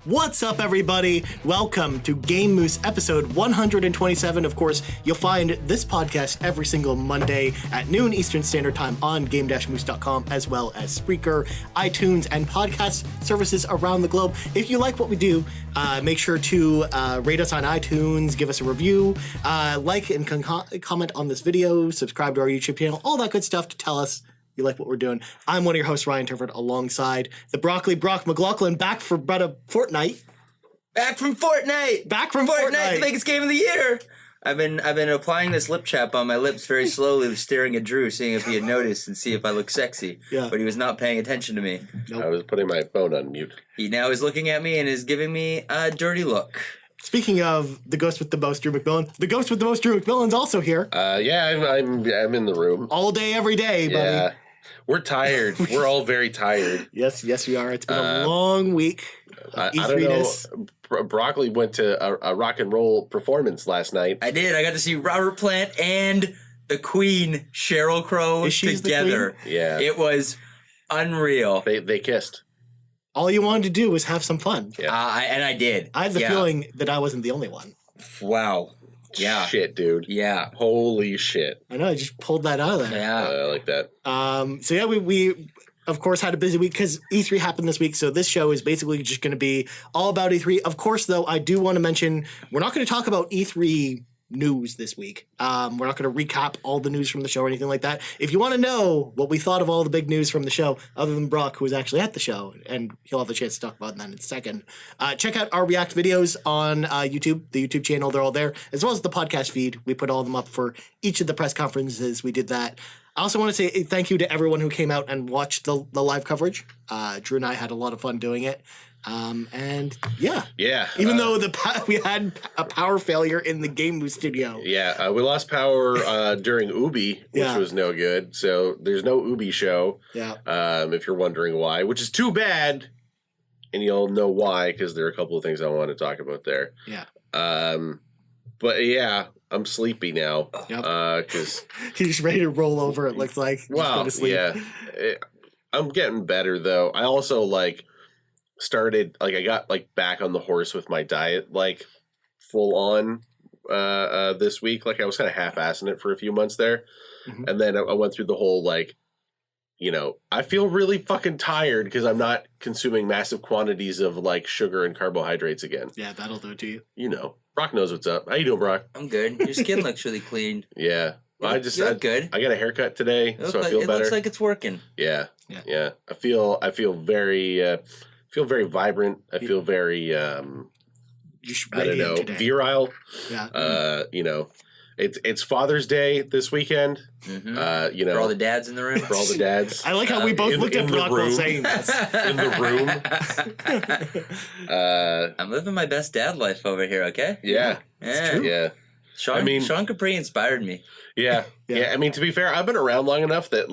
What's up, everybody? Welcome to Game Moose episode 127. Of course, you'll find this podcast every single Monday at noon Eastern Standard Time on game-moose.com, as well as Spreaker, iTunes, and podcast services around the globe. If you like what we do, make sure to rate us on iTunes, give us a review, like and comment on this video, subscribe to our YouTube channel, all that good stuff to tell us you like what we're doing. I'm one of your hosts, Ryan Turford, alongside the Broccoli Brock McLaughlin, back for about a fortnight. Back from Fortnite, the biggest game of the year. I've been applying this lip chap on my lips very slowly, staring at Drew, seeing if he had noticed and see if I look sexy. Yeah. But he was not paying attention to me. Nope. I was putting my phone on mute. He now is looking at me and is giving me a dirty look. Speaking of the ghost with the most, Drew McMillan, the ghost with the most, Drew McMillan's also here. Yeah, I'm in the room all day, every day, buddy. Yeah. We're tired. We're all very tired. Yes, we are. It's been a long week. I don't know. Broccoli went to a rock and roll performance last night. I did. I got to see Robert Plant and the Queen, Sheryl Crow, together. Yeah. It was unreal. They kissed. All you wanted to do was have some fun. Yeah. And I did. I had the feeling that I wasn't the only one. Wow. Yeah. Shit, dude. Yeah. Holy shit. I know. I just pulled that out of there. Yeah. I like that. So yeah, we of course had a busy week because E3 happened this week. So this show is basically just going to be all about E3. Of course, though, I do want to mention we're not going to talk about E3 news this week. We're not going to recap all the news from the show or anything like that. If you want to know what we thought of all the big news from the show, other than Brock, who was actually at the show, and he'll have a chance to talk about that in a second, check out our React videos on YouTube, the YouTube channel. They're all there, as well as the podcast feed. We put all of them up for each of the press conferences. We did that. I also want to say thank you to everyone who came out and watched the live coverage. Drew and I had a lot of fun doing it. And yeah. Even though we had a power failure in the Game Moose studio. Yeah, we lost power during Ubi, which was no good. So there's no Ubi show. Yeah. If you're wondering why, which is too bad, and you'll know why because there are a couple of things I want to talk about there. Yeah. But yeah, I'm sleepy now. Yep. Because he's ready to roll over. It looks like. Well, yeah. I'm getting better though. I also I got back on the horse with my diet full on this week. I was kind of half-assing it for a few months there. Mm-hmm. And then I went through the whole I feel really fucking tired because I'm not consuming massive quantities of sugar and carbohydrates again. Yeah, that'll do it to you. You know, Brock knows what's up. How you doing, Brock? I'm good. Your skin looks really clean. Yeah. Well, I good. I got a haircut today, so I feel better. It looks like it's working. Yeah. I feel very vibrant. I feel very virile. Yeah. It's Father's Day this weekend. Mm-hmm. For all the dads in the room. For all the dads. I like how we both looked at Brock while saying this. In the room. I'm living my best dad life over here, okay? Yeah. It's true. Yeah. Sean Capri inspired me. Yeah. Yeah. I mean, to be fair, I've been around long enough that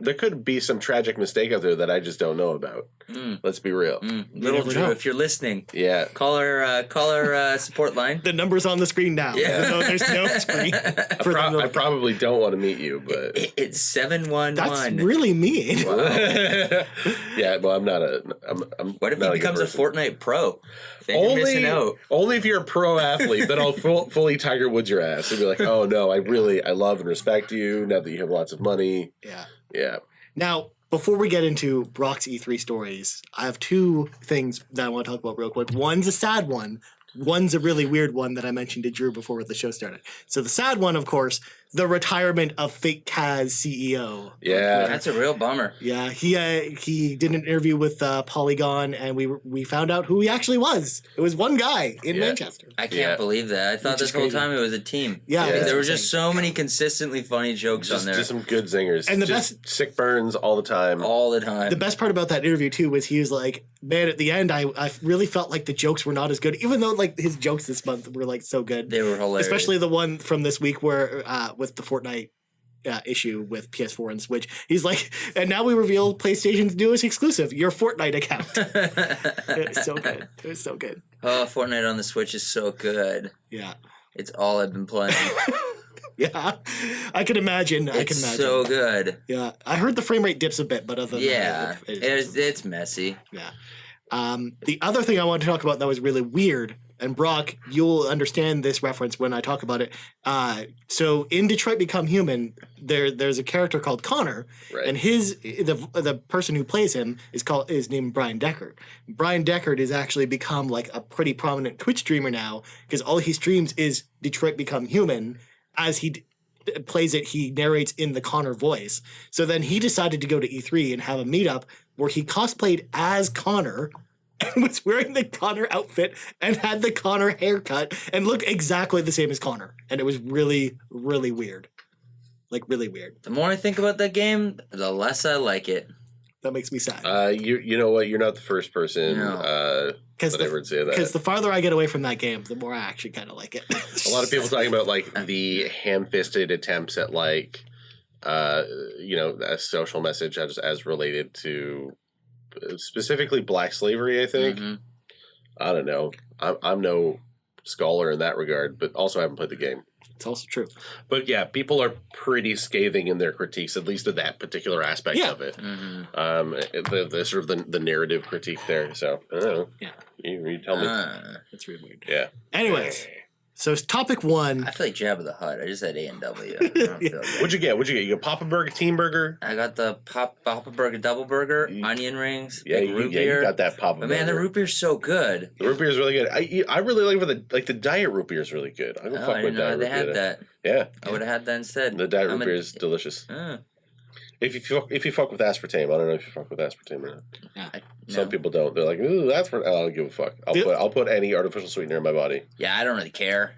there could be some tragic mistake out there that I just don't know about. Let's be real. Little Drew, if you're listening, call our support line. The number's on the screen now. Yeah. No, there's no screen. I probably don't want to meet you, but it's 711. That's really mean. Wow. Yeah, well, I'm not a. What if he becomes a Fortnite pro? Then you're missing out. Only if you're a pro athlete, then I'll fully Tiger Woods your ass and be like, oh no, I love and respect you now that you have lots of money. Yeah. Now, before we get into Brock's E3 stories, I have two things that I want to talk about real quick. One's a sad one. One's a really weird one that I mentioned to Drew before the show started. So the sad one, of course, the retirement of Fake Kaz CEO. Yeah, that's a real bummer. Yeah, he did an interview with Polygon, and we found out who he actually was. It was one guy in Manchester. I can't believe that. I thought this whole time it was a team. Yeah. There were just so many consistently funny jokes on there. Just some good zingers. And the best sick burns all the time. All the time. The best part about that interview too was he was like, man, at the end I really felt like the jokes were not as good, even though his jokes this month were so good. They were hilarious. Especially the one from this week where with the Fortnite issue with PS4 and Switch. He's like, and now we reveal PlayStation's newest exclusive, your Fortnite account. It was so good. It was so good. Oh, Fortnite on the Switch is so good. Yeah. It's all I've been playing. Yeah. I can imagine. It's so good. Yeah. I heard the frame rate dips a bit, but other than that, it's messy. Yeah. The other thing I wanted to talk about that was really weird, and Brock, you'll understand this reference when I talk about it. So in Detroit Become Human, there's a character called Connor, Right. and the person who plays him is named Brian Deckard. Brian Deckard has actually become like a pretty prominent Twitch streamer now because all he streams is Detroit Become Human. As he plays it, he narrates in the Connor voice. So then he decided to go to E3 and have a meetup where he cosplayed as Connor and was wearing the Connor outfit and had the Connor haircut and looked exactly the same as Connor. And it was really, really weird. Like, really weird. The more I think about that game, the less I like it. That makes me sad. You know what? You're not the first person that I heard say that. Because the farther I get away from that game, the more I actually kind of like it. A lot of people talking about like the ham-fisted attempts at like, a social message as related to specifically black slavery. I think. Mm-hmm. I don't know. I'm no scholar in that regard, but also I haven't played the game. It's also true. But yeah, people are pretty scathing in their critiques, at least of that particular aspect of it. Mm-hmm. The sort of the narrative critique there. So I don't know. Yeah, you tell me. it's really weird. Yeah. Anyways, so topic one. I feel like Jabba the Hutt. I just had A&W. I don't feel good. What'd you get? You got Papa Burger, Team Burger? I got the Papa Burger Double Burger, onion rings, Yeah, root beer. you got that Papa But Burger. man, the root beer's so good. The root beer is really good. I really like the diet root beer is really good. I go Oh, fuck I with didn't know diet they root had beer. that. Yeah, I would have had that instead. the diet root beer is delicious. If you fuck with aspartame, I don't know if you fuck with aspartame or not. Some people don't. They're like, ooh, that's I don't give a fuck. I'll put any artificial sweetener in my body. Yeah, I don't really care.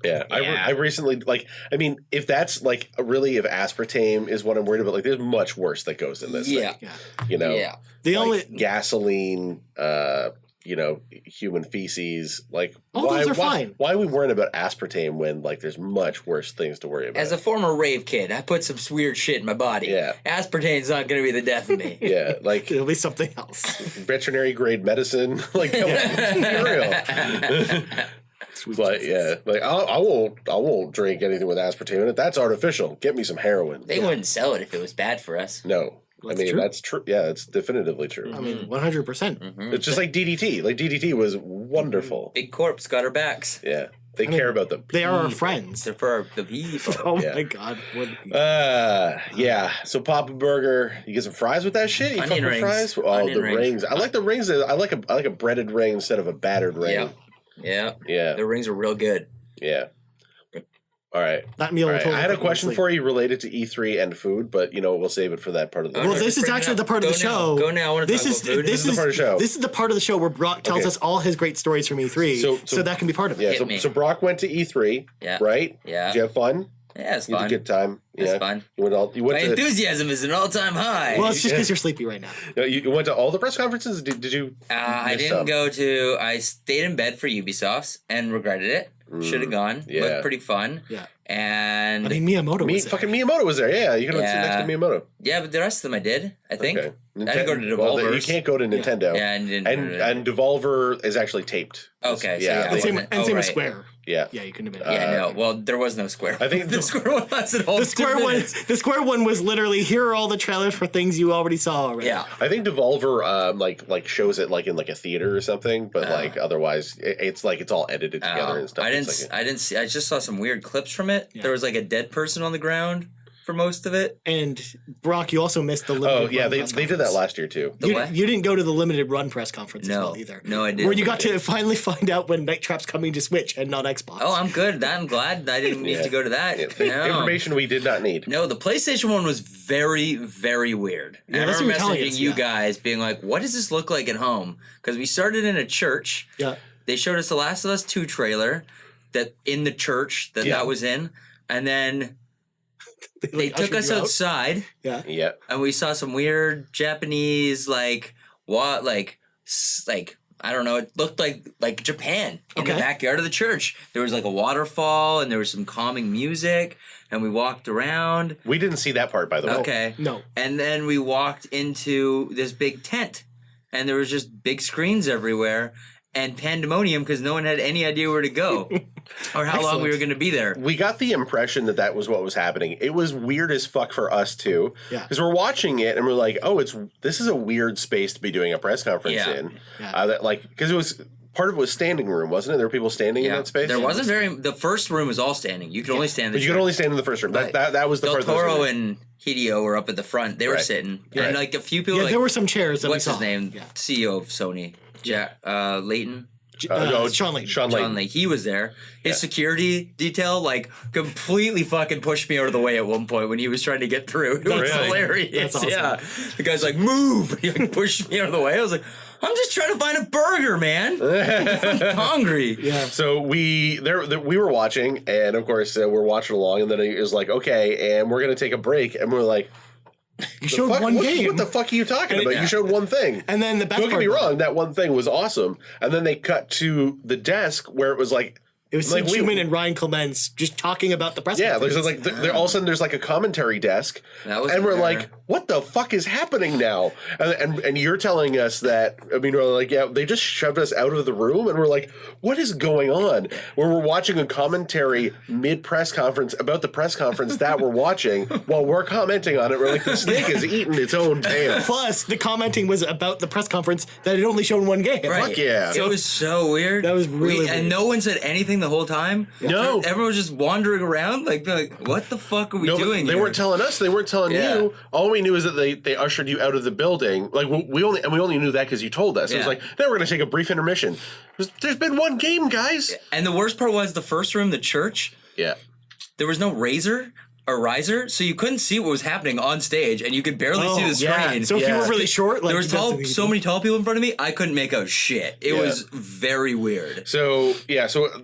Yeah. I recently if that's like if aspartame is what I'm worried about, like there's much worse that goes in this. Yeah. Thing, you know. Yeah. The like only gasoline, human feces. Like all those are fine. Why are we worrying about aspartame when like there's much worse things to worry about? As a former rave kid, I put some weird shit in my body. Yeah. Aspartame's not going to be the death of me. Yeah, like it'll be something else. veterinary grade medicine. Like, come on, be real. But yeah, like I won't drink anything with aspartame in it. That's artificial. Get me some heroin. They wouldn't sell it if it was bad for us. No, That's I mean true. that's true. Yeah, it's definitively true. I mean, 100%. It's just like DDT. Like DDT was wonderful. Big Corp's got our backs. Yeah, they care about them. They are our friends. They're for the people. Oh Yeah. my god. Yeah. So Papa Burger, you get some fries with that shit. You Onion fuck with rings. fries. Oh, Onion the rings. rings. I like the rings. I like a breaded ring instead of a battered ring. Yeah. Yeah. Yeah. The rings are real good. Yeah. All right. That meal All right. totally I had a put me to question sleep. for you related to E3 and food, but we'll save it for that part of the. Well, Okay. this is Bring it actually up. the part of the Go now. show. Go now. I wanna This talk is about food. this This is the part of the show. This is the part of the show where Brock tells Okay. us all his great stories from E3, so that can be part of it. Yeah. Hit me. So Brock went to E3. Yeah. Right. Yeah. Did you have fun? Yeah, it's You had fun. a good time. It's Yeah. fun. You went My to enthusiasm is an all-time high. Well, it's just because you're sleepy right now. you went to all the press conferences. Did you? I miss didn't some? go to. I stayed in bed for Ubisoft's and regretted it. Should have gone. yeah. Looked pretty fun. Yeah. And I mean, Miyamoto was there. Fucking Miyamoto was there. Yeah, you could have sit next to Miyamoto. yeah, but the rest of them I did. I think. Okay. I didn't go to Devolver's. Well, you can't go to Nintendo. Yeah, and didn't. And Devolver is actually taped. Okay, so Yeah, yeah, And I same, wasn't- and same with right. Square. Yeah. Yeah, you couldn't have been. Yeah, no. Well, there was no Square. I think the Square one lasted all the 2 Square one. minutes. The Square one was literally here are all the trailers for things you already saw already. Yeah. I think Devolver like shows it like in like a theater or something, but like otherwise it's like it's all edited together and stuff. I didn't. It's like I didn't see. I just saw some weird clips from it. Yeah. There was like a dead person on the ground for most of it. And Brock, you also missed the limited. oh yeah, run they press did that conference. last year too. The what? You didn't go to the limited run press conference as No. well either. No, I didn't. Where you got to finally find out when Night Trap's coming to Switch and not Xbox. Oh, I'm good. I'm glad I didn't need Yeah. to go to that. Yeah, No. information we did not need. No, the PlayStation one was very, very weird. Yeah, And that's I what remember you're telling messaging us, you yeah. guys being like, what does this look like at home? Because we started in a church. Yeah. They showed us the Last of Us 2 trailer that in the church that was in. And then they took us outside Yeah. Yeah. and we saw some weird Japanese like I don't know, it looked like Japan in the Okay. backyard of the church. There was like a waterfall and there was some calming music and we walked around. We didn't see that part by the way. Okay. No. And then we walked into this big tent and there was just big screens everywhere and pandemonium because no one had any idea where to go or how long we were going to be there. We got the impression that that was what was happening. It was weird as fuck for us too, because we're watching it and we're like, "Oh, this is a weird space to be doing a press conference in." Because it was part of it was standing room, wasn't it? There were people standing in that space. There wasn't the first room was all standing. You could only stand. But you could only stand in the first room. Right. That was the Del part. Toro and Hideo were up at the front. They were sitting, and like a few people. Yeah, there were some chairs. That what's we his saw. name? CEO of Sony, Leighton. Sean Layton. Sean Layton. He was there. His security detail completely fucking pushed me out of the way at one point when he was trying to get through. It was hilarious. That's awesome. Yeah. The guy's like, move! He pushed me out of the way. I was like, I'm just trying to find a burger, man. I'm hungry. Yeah. So we were watching, and of course we're watching along, and then it was like, okay, and we're gonna take a break, and we're like, you showed one game. What the fuck are you talking about? You showed one thing. And then the best Don't get me wrong, that one thing was awesome. And then they cut to the desk where it was like, it was like Schumann and Ryan Clements just talking about the press conference. There's like all of a sudden there's like a commentary desk, and we're like, what the fuck is happening now? And you're telling us that, I mean, we're like, yeah, they just shoved us out of the room, and we're like, what is going on? Where we're watching a commentary mid press conference about the press conference that we're watching while we're commenting on it. We're like, the snake is eating its own tail. Plus, the commenting was about the press conference that had only shown one game. Right. Fuck yeah. It was so weird. That was really weird. And no one said anything the whole time. No. Everyone was just wandering around like what the fuck are we doing They here? weren't telling us. They weren't telling you. All we knew is that they ushered you out of the building. Like we only knew that because you told us. It was like, now we're going to take a brief intermission. There's been one game, guys. And the worst part was the first room, the church. Yeah. There was no riser, so you couldn't see what was happening on stage, and you could barely see the screen. So if you were really short, there was so many tall people in front of me, I couldn't make out shit. It was very weird. So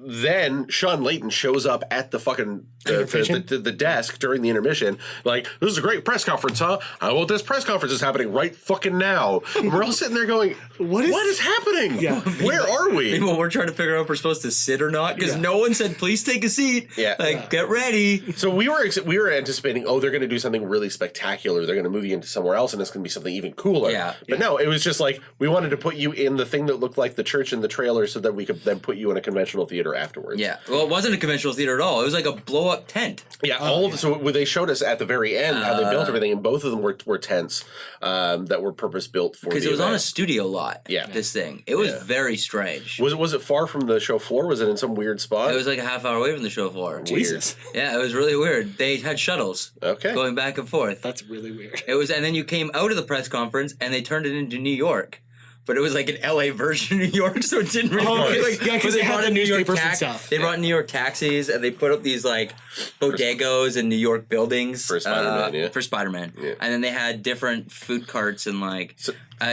then Sean Layton shows up at the fucking the desk during the intermission, like, this is a great press conference, huh? Well, this press conference is happening right fucking now. And we're all sitting there going, what is happening? Yeah. Where are we? Well, we're trying to figure out if we're supposed to sit or not, because no one said, please take a seat. Yeah. Get ready. So we were anticipating, they're going to do something really spectacular. They're going to move you into somewhere else, and it's going to be something even cooler. Yeah. But no, it was just like, we wanted to put you in the thing that looked like the church in the trailer so that we could then put you in a conventional theater afterwards. Yeah. Well, it wasn't a conventional theater at all. It was like a blow-up tent. Yeah. So they showed us at the very end how they built everything, and both of them were tents that were purpose-built for the because it was event. on a studio lot. Yeah. This thing. It was very strange. Was it far from the show floor? Was it in some weird spot? It was like a half hour away from the show floor. Jesus. Yeah, it was really weird. They had shuttles. Okay. Going back and forth. That's really weird. It was, and then you came out of the press conference and they turned it into New York. But it was like an LA version of New York, so it didn't really look like. Yeah, because they had the newspapers and stuff. They brought New York taxis, and they put up these like bodegos and New York buildings for Spider-Man. For Spider-Man, and then they had different food carts and like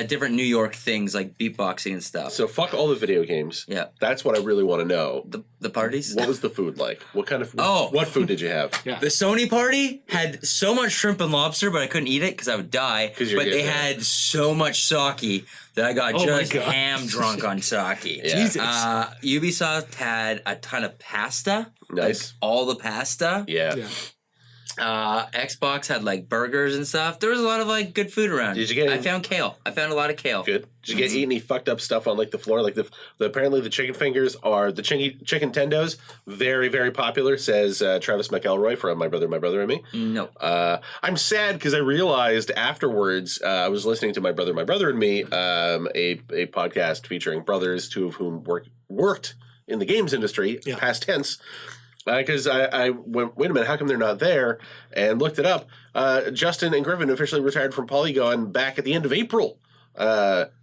different New York things like beatboxing and stuff. So fuck all the video games. Yeah, that's what I really want to know. The parties. What was the food like? What kind of? What food did you have? Yeah. The Sony party had so much shrimp and lobster, but I couldn't eat it because I would die. But they had so much sake that I got just ham drunk on sake. Jesus. Ubisoft had a ton of pasta. Nice. Like all the pasta. Yeah. Xbox had like burgers and stuff. There was a lot of like good food around. Did you get? I found kale. I found a lot of kale. Good. Did you eat any fucked up stuff on like the floor? Like the apparently the chicken fingers are the chicken tendos. Very, very popular. Says Travis McElroy from My Brother and Me. No. I'm sad because I realized afterwards I was listening to My Brother and Me, a podcast featuring brothers, two of whom worked in the games industry, past tense. Because I went, wait a minute, how come they're not there? And looked it up. Justin and Griffin officially retired from Polygon back at the end of April.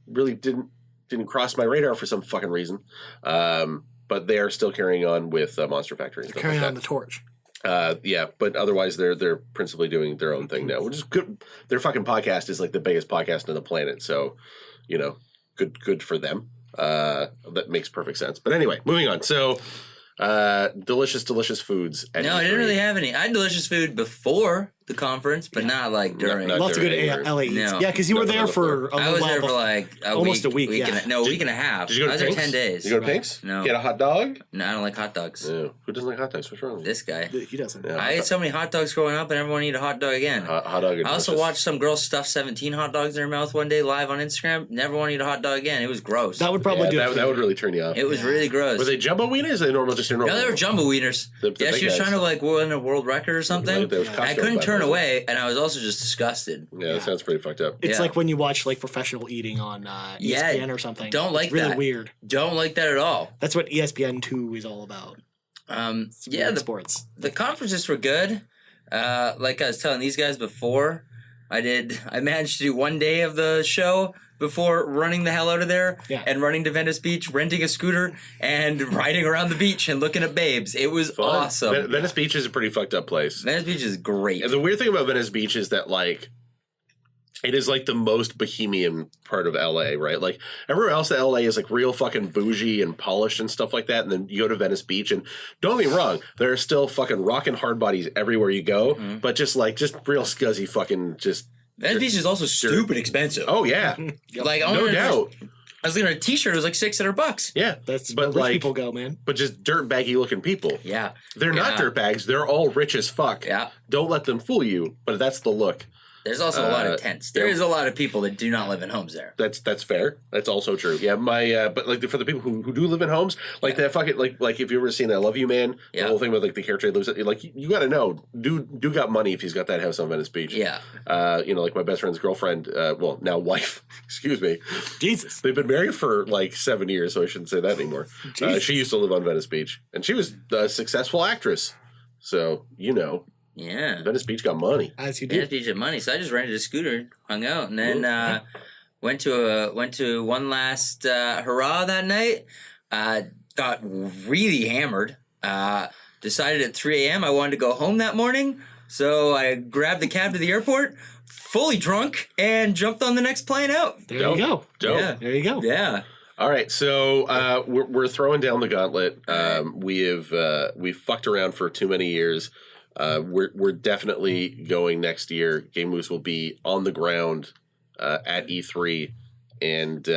Really didn't cross my radar for some fucking reason. But they are still carrying on with Monster Factory. And stuff carrying like on the torch. But otherwise they're principally doing their own thing now, which is good. Their fucking podcast is like the biggest podcast on the planet. So, good for them. That makes perfect sense. But anyway, moving on. So, delicious foods. No, I didn't really have any. I had delicious food before the conference, but not like during. Not Lots of good during LA eats. No. Yeah, because you were there for I was there for like almost a week. week and a half. Did you go to I was there Pink's? 10 days. Did you go to Pink's? No. Get a hot dog? No, I don't like hot dogs. No. Who doesn't like hot dogs? What's wrong with This guy. He doesn't. Yeah. I ate so many hot dogs growing up, and everyone eat a hot dog again. hot dog? I also watched some girl stuff 17 hot dogs in her mouth one day live on Instagram. Never want to eat a hot dog again. It was gross. That would probably do it. That would really turn you off. It was really gross. Were they jumbo wieners? Or they normal, just normal? No, they were jumbo wieners. The Yeah, big she was guys. trying to like win a world record or something. Like those I cocktails, couldn't by turn the way. away, and I was also just disgusted. Yeah, that sounds pretty fucked up. It's Yeah. like when you watch like professional eating on ESPN or something. Don't like it's really that. weird. Don't like that at all. That's what ESPN2 is all about. Yeah, the sports. The conferences were good. Like I was telling these guys before, I managed to do one day of the show before running the hell out of there and running to Venice Beach, renting a scooter, and riding around the beach and looking at babes. It was awesome. Venice Beach is a pretty fucked up place. Venice Beach is great. And the weird thing about Venice Beach is that, like, it is like the most bohemian part of LA, right? Like everywhere else in LA is like real fucking bougie and polished and stuff like that. And then you go to Venice Beach, and don't get me wrong, there are still fucking rockin' hard bodies everywhere you go, but just real scuzzy fucking just. Venice Beach is also stupid expensive. Oh yeah, like no doubt. I was looking at a T-shirt. It was like $600. Yeah, that's but where like rich people go, man. But just dirtbaggy looking people. Yeah, they're not dirtbags. They're all rich as fuck. Yeah, don't let them fool you. But that's the look. There's also a lot of tents. There is a lot of people that do not live in homes there. That's fair. That's also true. Yeah, but like for the people who do live in homes, like that fucking like if you ever seen I Love You Man, the whole thing about like the character lives like you got to know dude got money if he's got that house on Venice Beach. Yeah. Like my best friend's girlfriend, well now wife, excuse me. Jesus. They've been married for like 7 years, so I shouldn't say that anymore. She used to live on Venice Beach, and she was a successful actress. So Yeah. Venice Beach got money. As you do. Venice Beach had money, so I just rented a scooter, hung out, and then went to one last hurrah that night. Got really hammered. Decided at 3 a.m. I wanted to go home that morning, so I grabbed the cab to the airport, fully drunk, and jumped on the next plane out. There you go. Dope. Yeah. There you go. Yeah. All right, so we're throwing down the gauntlet. We've fucked around for too many years. We're definitely going next year. Game Moves will be on the ground at E3, and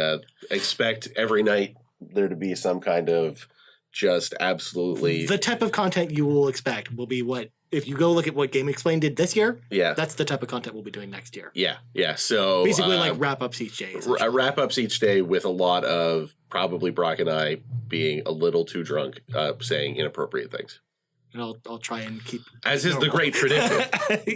expect every night there to be some kind of just absolutely the type of content you will expect will be what if you go look at what Game Explain did this year. Yeah, that's the type of content we'll be doing next year. Yeah. So basically, like wrap-ups each day. Wrap-ups each day with a lot of probably Brock and I being a little too drunk, saying inappropriate things. And I'll try and keep as is the great tradition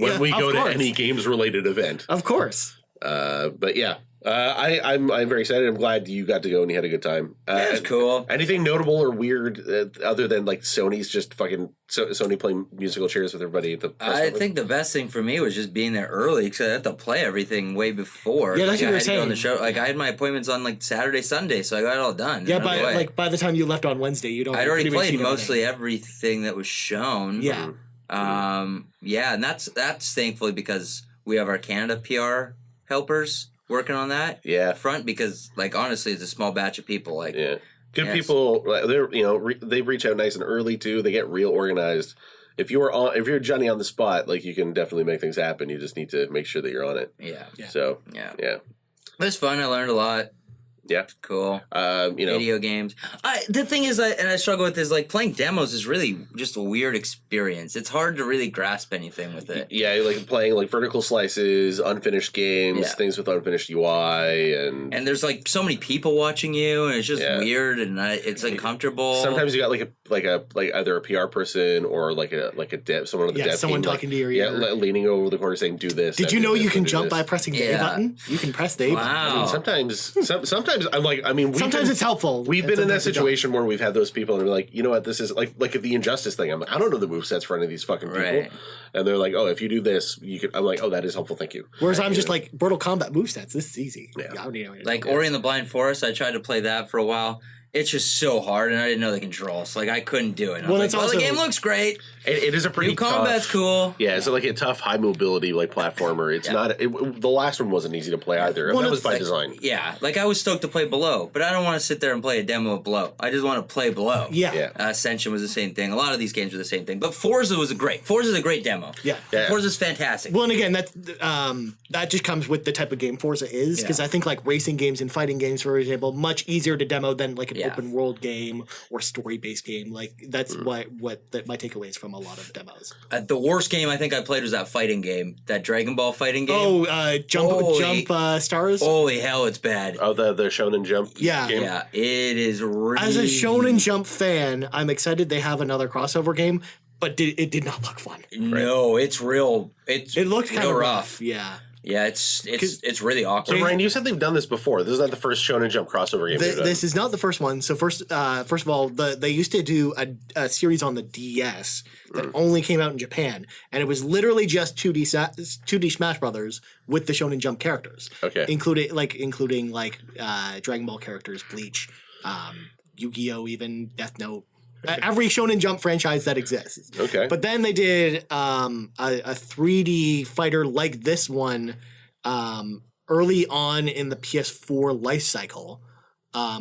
when we go to any games related event. Of course. But yeah. I'm very excited. I'm glad you got to go and you had a good time. Yeah, it's cool. Anything notable or weird other than like Sony's just fucking Sony playing musical chairs with everybody at the press I think the best thing for me was just being there early because I had to play everything way before. Yeah, that's what I you were had to go on saying. the show. Like I had my appointments on like Saturday, Sunday, so I got it all done. Yeah, by the time you left on Wednesday, I'd already played mostly everything that was shown. Yeah. Yeah, and that's thankfully because we have our Canada PR helpers working on that front because like honestly it's a small batch of people good people. They're they reach out nice and early too. They get real organized. If you're Johnny on the spot, like you can definitely make things happen. You just need to make sure that you're on it. So it was fun. I learned a lot. Yeah, cool. Video games. The thing is, I struggle with is like playing demos is really just a weird experience. It's hard to really grasp anything with it. Yeah, like playing like vertical slices, unfinished games, things with unfinished UI, and there's like so many people watching you, and it's just weird and it's uncomfortable. Sometimes you got like either a PR person or like a dev, someone on the dev someone team, talking to your ear, leaning over the corner saying, "Do this." Did you know you can jump by pressing the A button? You can press the A button. I mean, sometimes I'm like, sometimes it's helpful. We've been in that situation where we've had those people and we're like, you know what, this is like the Injustice thing. I'm like, I don't know the movesets for any of these fucking people. And they're like, oh, if you do this, you can. I'm like, oh, that is helpful, thank you. Whereas I'm just like, Mortal Kombat movesets, this is easy. Like Ori and the Blind Forest, I tried to play that for a while. It's just so hard, and I didn't know the controls. Like, I couldn't do it. The game looks great. It is a pretty New combat's tough, cool. Yeah, it's like a tough, high mobility platformer. It's not. The last one wasn't easy to play either. And that was by design. Yeah, like I was stoked to play Below, but I don't want to sit there and play a demo of Below. I just want to play Below. Yeah. Ascension was the same thing. A lot of these games were the same thing. But Forza was Forza's a great demo. Yeah. Forza's fantastic. Well, and again, that just comes with the type of game Forza is, because I think like racing games and fighting games, for example, much easier to demo than like an open world game or story based game. Like that's what my takeaways from a lot of demos. The worst game I think I played was that fighting game, that Dragon Ball fighting game. Oh, Jump Stars. Holy hell, it's bad. Oh, the Shonen Jump. Game? Yeah, it is really. As a Shonen Jump fan, I'm excited they have another crossover game, but it did not look fun. No, it's real. It looked kind of rough. Yeah. Yeah, it's really awkward. So Ryan, you said they've done this before. This is not the first Shonen Jump crossover game. This is not the first one. So first of all, they used to do a series on the DS that only came out in Japan, and it was literally just 2D Smash Brothers with the Shonen Jump characters. Okay, including Dragon Ball characters, Bleach, Yu-Gi-Oh, even Death Note. Every Shonen Jump franchise that exists. Okay. But then they did a 3D fighter like this one early on in the PS4 life cycle,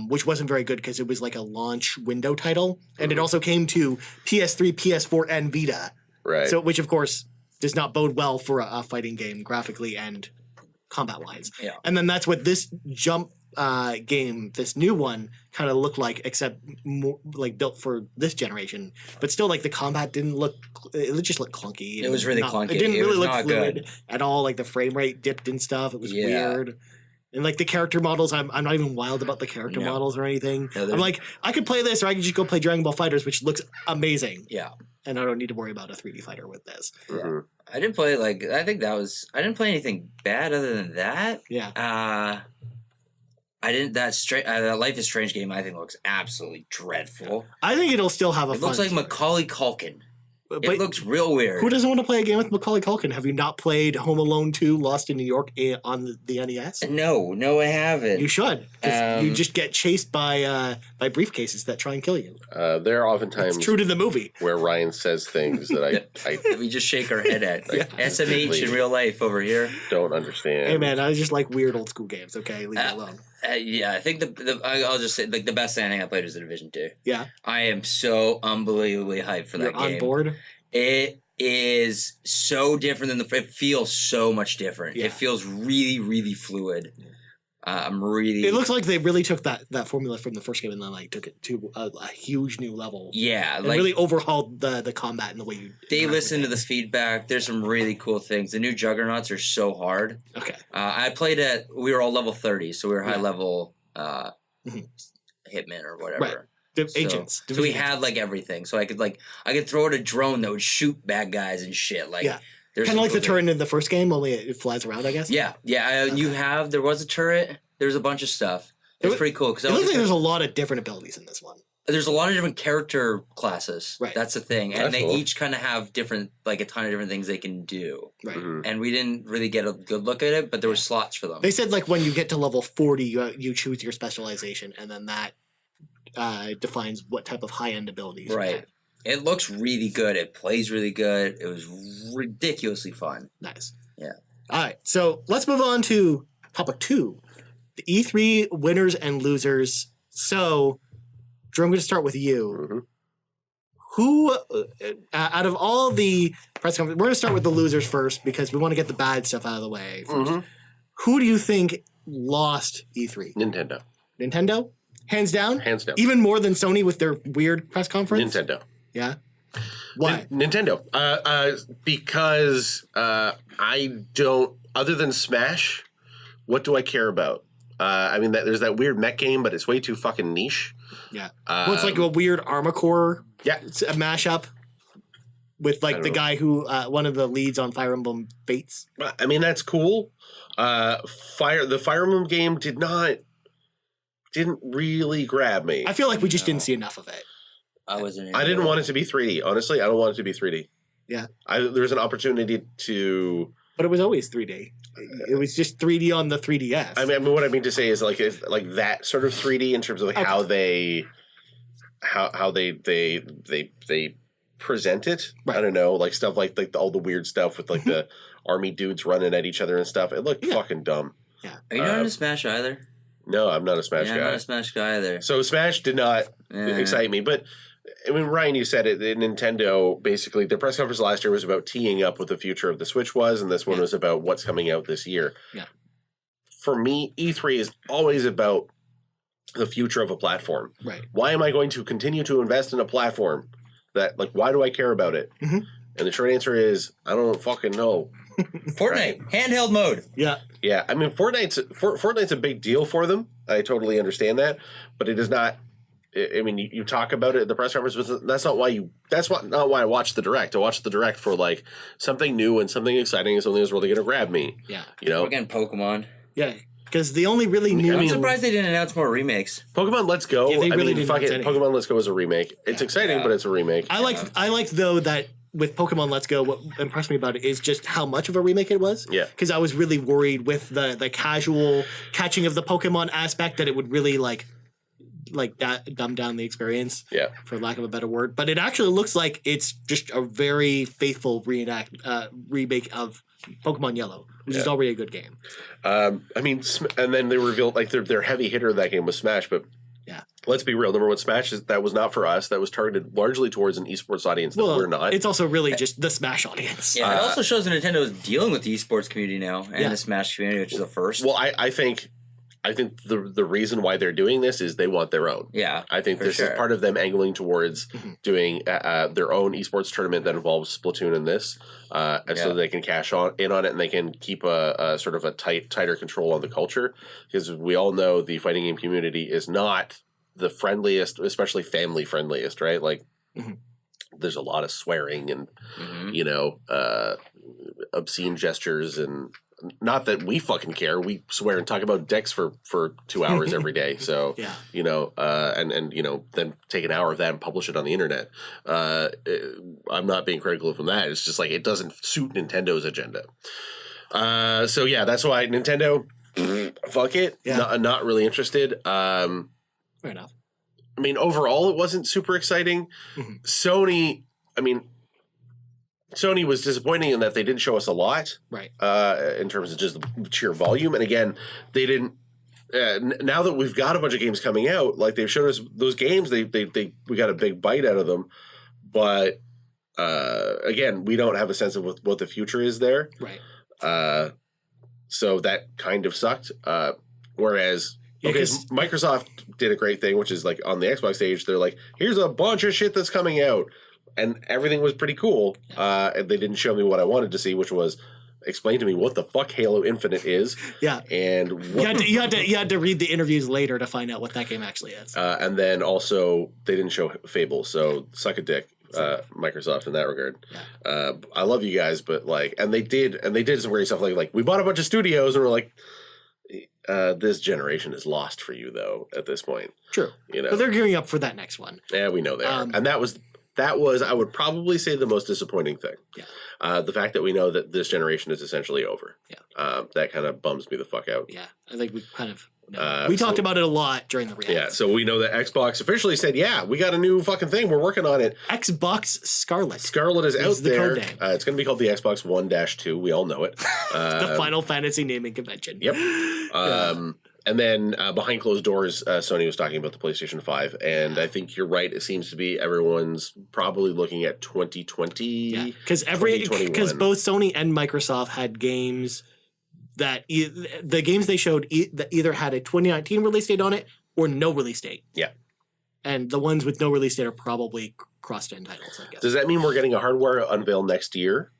which wasn't very good because it was like a launch window title. And it also came to PS3, PS4, and Vita. Right. So, which, of course, does not bode well for a fighting game graphically and combat-wise. Yeah. And then that's what this Jump game, this new one, kind of looked like, except more like built for this generation. But still, like the combat didn't look. It just looked clunky. It was really clunky. It didn't really look fluid good at all. Like the frame rate dipped and stuff. It was weird. And like the character models, I'm not even wild about the character models or anything. No, I'm like, I could play this, or I could just go play Dragon Ball FighterZ, which looks amazing. Yeah. And I don't need to worry about a 3D fighter with this. Yeah. I didn't play I didn't play anything bad other than that. Yeah. That Life is Strange game I think looks absolutely dreadful. I think it'll still have a. It looks like Macaulay Culkin. But it looks real weird. Who doesn't want to play a game with Macaulay Culkin? Have you not played Home Alone 2 Lost in New York on the NES? No, I haven't. You should. You just get chased by briefcases that try and kill you. There are oftentimes it's true to the movie where Ryan says things that I we just shake our head at. SMH in real life over here. Don't understand. Hey man, I just like weird old school games. Okay, leave me alone. I think I'll just say the best thing I think I played was the Division 2. Yeah, I am so unbelievably hyped for that game. On board. It is so different than it feels so much different. Yeah. It feels really, really fluid. It looks like they really took that formula from the first game and then took it to a huge new level. Yeah, and really overhauled the combat and the way you. They listened to this feedback. There's some really cool things. The new Juggernauts are so hard. Okay. I played we were all level 30, so we were high level hitmen or whatever. Right. The agents. So we had everything. So I could throw out a drone that would shoot bad guys and shit. Kind of like the turret in the first game, only it flies around, I guess. Yeah. There was a turret. There's a bunch of stuff. It's pretty cool. It looks like there's a lot of different abilities in this one. There's a lot of different character classes. Right. That's the thing. And they each kind of have different, a ton of different things they can do. Right. Mm-hmm. And we didn't really get a good look at it, but there were slots for them. They said when you get to level 40, you choose your specialization, and then that defines what type of high-end abilities you get. It looks really good. It plays really good. It was ridiculously fun. Nice. Yeah. All right. So let's move on to topic 2, the E3 winners and losers. So, Drew, I'm going to start with you. Mm-hmm. Who, out of all the press conferences, we're going to start with the losers first because we want to get the bad stuff out of the way first. Mm-hmm. Who do you think lost E3? Nintendo. Nintendo? Hands down? Hands down. Even more than Sony with their weird press conference? Nintendo. Yeah? Why? Nintendo. Because I don't, other than Smash, what do I care about? There's that weird mech game, but it's way too fucking niche. Yeah. Well, it's like a weird Armacore mashup with the guy who, one of the leads on Fire Emblem Fates. That's cool. The Fire Emblem game didn't really grab me. I feel like we just didn't see enough of it. I didn't want it to be 3D. Honestly, I don't want it to be 3D. Yeah. There was an opportunity to... But it was always 3D. It was just 3D on the 3DS. What I mean to say is like that sort of 3D in terms of how they present it. Right. I don't know, like stuff like all the weird stuff with like the army dudes running at each other and stuff. It looked fucking dumb. Yeah. Are you not into Smash either? No, I'm not a Smash guy. I'm not a Smash guy either. So Smash did not excite me, but I mean, Ryan, you said it. Nintendo basically their press conference last year was about teeing up what the future of the Switch was, and this one was about what's coming out this year. Yeah. For me, E3 is always about the future of a platform. Right. Why am I going to continue to invest in a platform that, like, why do I care about it? Mm-hmm. And the short answer is, I don't fucking know. Fortnite, handheld mode. Yeah. Yeah. I mean, Fortnite's a big deal for them. I totally understand that. But it is not, I mean, you talk about it at the press conference, but that's not why not why I watched the Direct. I watched the Direct for, like, something new and something exciting and something that's really going to grab me. Yeah. You know? Again, Pokemon. Yeah. Because the only really new... I'm surprised they didn't announce more remakes. Pokemon Let's Go. Yeah, they really didn't announce anything. Pokemon Let's Go is a remake. It's exciting, but it's a remake. I liked though that with Pokemon Let's Go, what impressed me about it is just how much of a remake it was. Yeah. Because I was really worried with the casual catching of the Pokemon aspect that it would really like that dumb down the experience. Yeah. For lack of a better word, but it actually looks like it's just a very faithful remake of Pokemon Yellow, which is already a good game. I mean, and then they revealed like their heavy hitter of that game was Smash, but let's be real. Number one, Smash that was not for us. That was targeted largely towards an esports audience that we're not. It's also really just the Smash audience. Yeah, it also shows that Nintendo is dealing with the esports community now and the Smash community, which is a first. Well, I think the reason why they're doing this is they want their own. Yeah, I think this is part of them angling towards doing their own esports tournament that involves Splatoon and this, so they can cash in on it and they can keep a sort of a tighter control on the culture, because we all know the fighting game community is not the friendliest, especially family friendliest, right? Like there's a lot of swearing and you know obscene gestures and. Not that we fucking care. We swear and talk about dicks for 2 hours every day. So, you know, and you know, then take an hour of that and publish it on the internet. I'm not being critical from that. It's just like it doesn't suit Nintendo's agenda. So yeah, that's why Nintendo, fuck it. Yeah. Not really interested. Fair enough. I mean, overall, it wasn't super exciting. Sony, I mean, Sony was disappointing in that they didn't show us a lot, right? In terms of just the sheer volume, and again, they didn't. Now that we've got a bunch of games coming out, like they've showed us those games, we got a big bite out of them, but again, we don't have a sense of what the future is there, right? So that kind of sucked. Whereas. Okay, Microsoft did a great thing, which is like on the Xbox stage, they're like, here's a bunch of shit that's coming out. And everything was pretty cool. And they didn't show me what I wanted to see, which was explain to me what the fuck Halo Infinite is. Yeah. And you had to read the interviews later to find out what that game actually is. And then also they didn't show Fable, so suck a dick, Microsoft in that regard. Yeah. I love you guys, but like, and they did some weird stuff like we bought a bunch of studios and we're like, this generation is lost for you though at this point. True. You know, but they're gearing up for that next one. Yeah, we know they are, and that was I would probably say the most disappointing thing. Yeah. The fact that we know that this generation is essentially over. Yeah. That kind of bums me the fuck out. Yeah. I think we kind of we talked about it a lot during the reaction. Yeah. So we know that Xbox officially said, yeah, we got a new fucking thing. We're working on it. Xbox Scarlet. Scarlet is out there. It's going to be called the Xbox 1-2. We all know it. The Final Fantasy naming convention. Yep. And then behind closed doors, Sony was talking about the PlayStation 5. And I think you're right. It seems to be everyone's probably looking at 2020. Yeah, because both Sony and Microsoft had games that the games they showed that either had a 2019 release date on it or no release date. Yeah. And the ones with no release date are probably cross-gen titles, I guess. Does that mean we're getting a hardware unveil next year?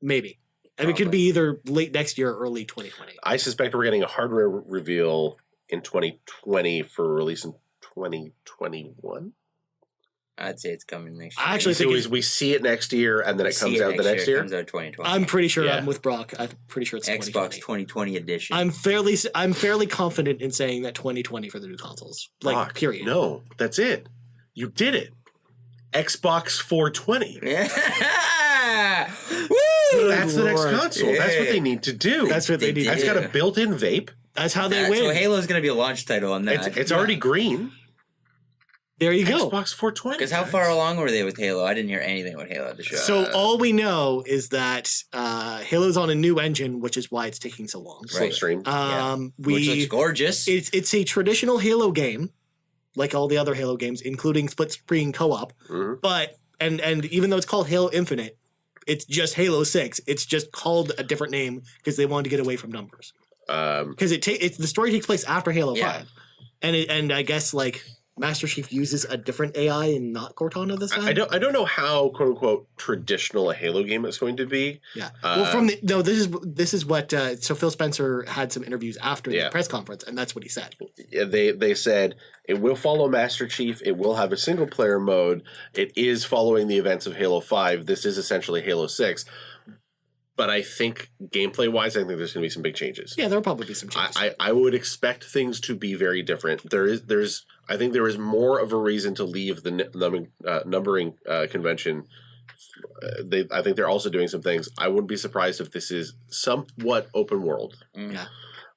Maybe. I mean, it could be either late next year or early 2020. I suspect we're getting a hardware reveal in 2020 for release in 2021. I'd say it's coming next year. I actually think we see it next year, and then it comes out the next year. It comes out 2020. I'm pretty sure I'm with Brock. I'm pretty sure it's Xbox 2020 edition. I'm fairly confident in saying that 2020 for the new consoles. Like, Brock, period. No, that's it. You did it. Xbox 420. Yeah. Woo! That's the next console. Yeah. That's what they need to do. That's what they need. That's got a built-in vape. That's how they win. So Halo's going to be a launch title on that. It's already green. There you go. Xbox 420. Because how far along were they with Halo? I didn't hear anything about Halo at the show. So all we know is that Halo's on a new engine, which is why it's taking so long. Slipstream. Which looks gorgeous. It's a traditional Halo game, like all the other Halo games, including split screen co-op. Mm-hmm. But and even though it's called Halo Infinite, it's just Halo 6. It's just called a different name because they wanted to get away from numbers. Because the story takes place after Halo 5, and I guess like Master Chief uses a different AI and not Cortana this time. I don't know how quote unquote traditional a Halo game is going to be. Yeah. This is what so Phil Spencer had some interviews after the press conference, and that's what he said. Yeah, they said it will follow Master Chief. It will have a single player mode. It is following the events of Halo 5. This is essentially Halo 6. But I think gameplay-wise, I think there's going to be some big changes. Yeah, there'll probably be some changes. I would expect things to be very different. I think there is more of a reason to leave the numbering convention. I think they're also doing some things. I wouldn't be surprised if this is somewhat open world. Yeah.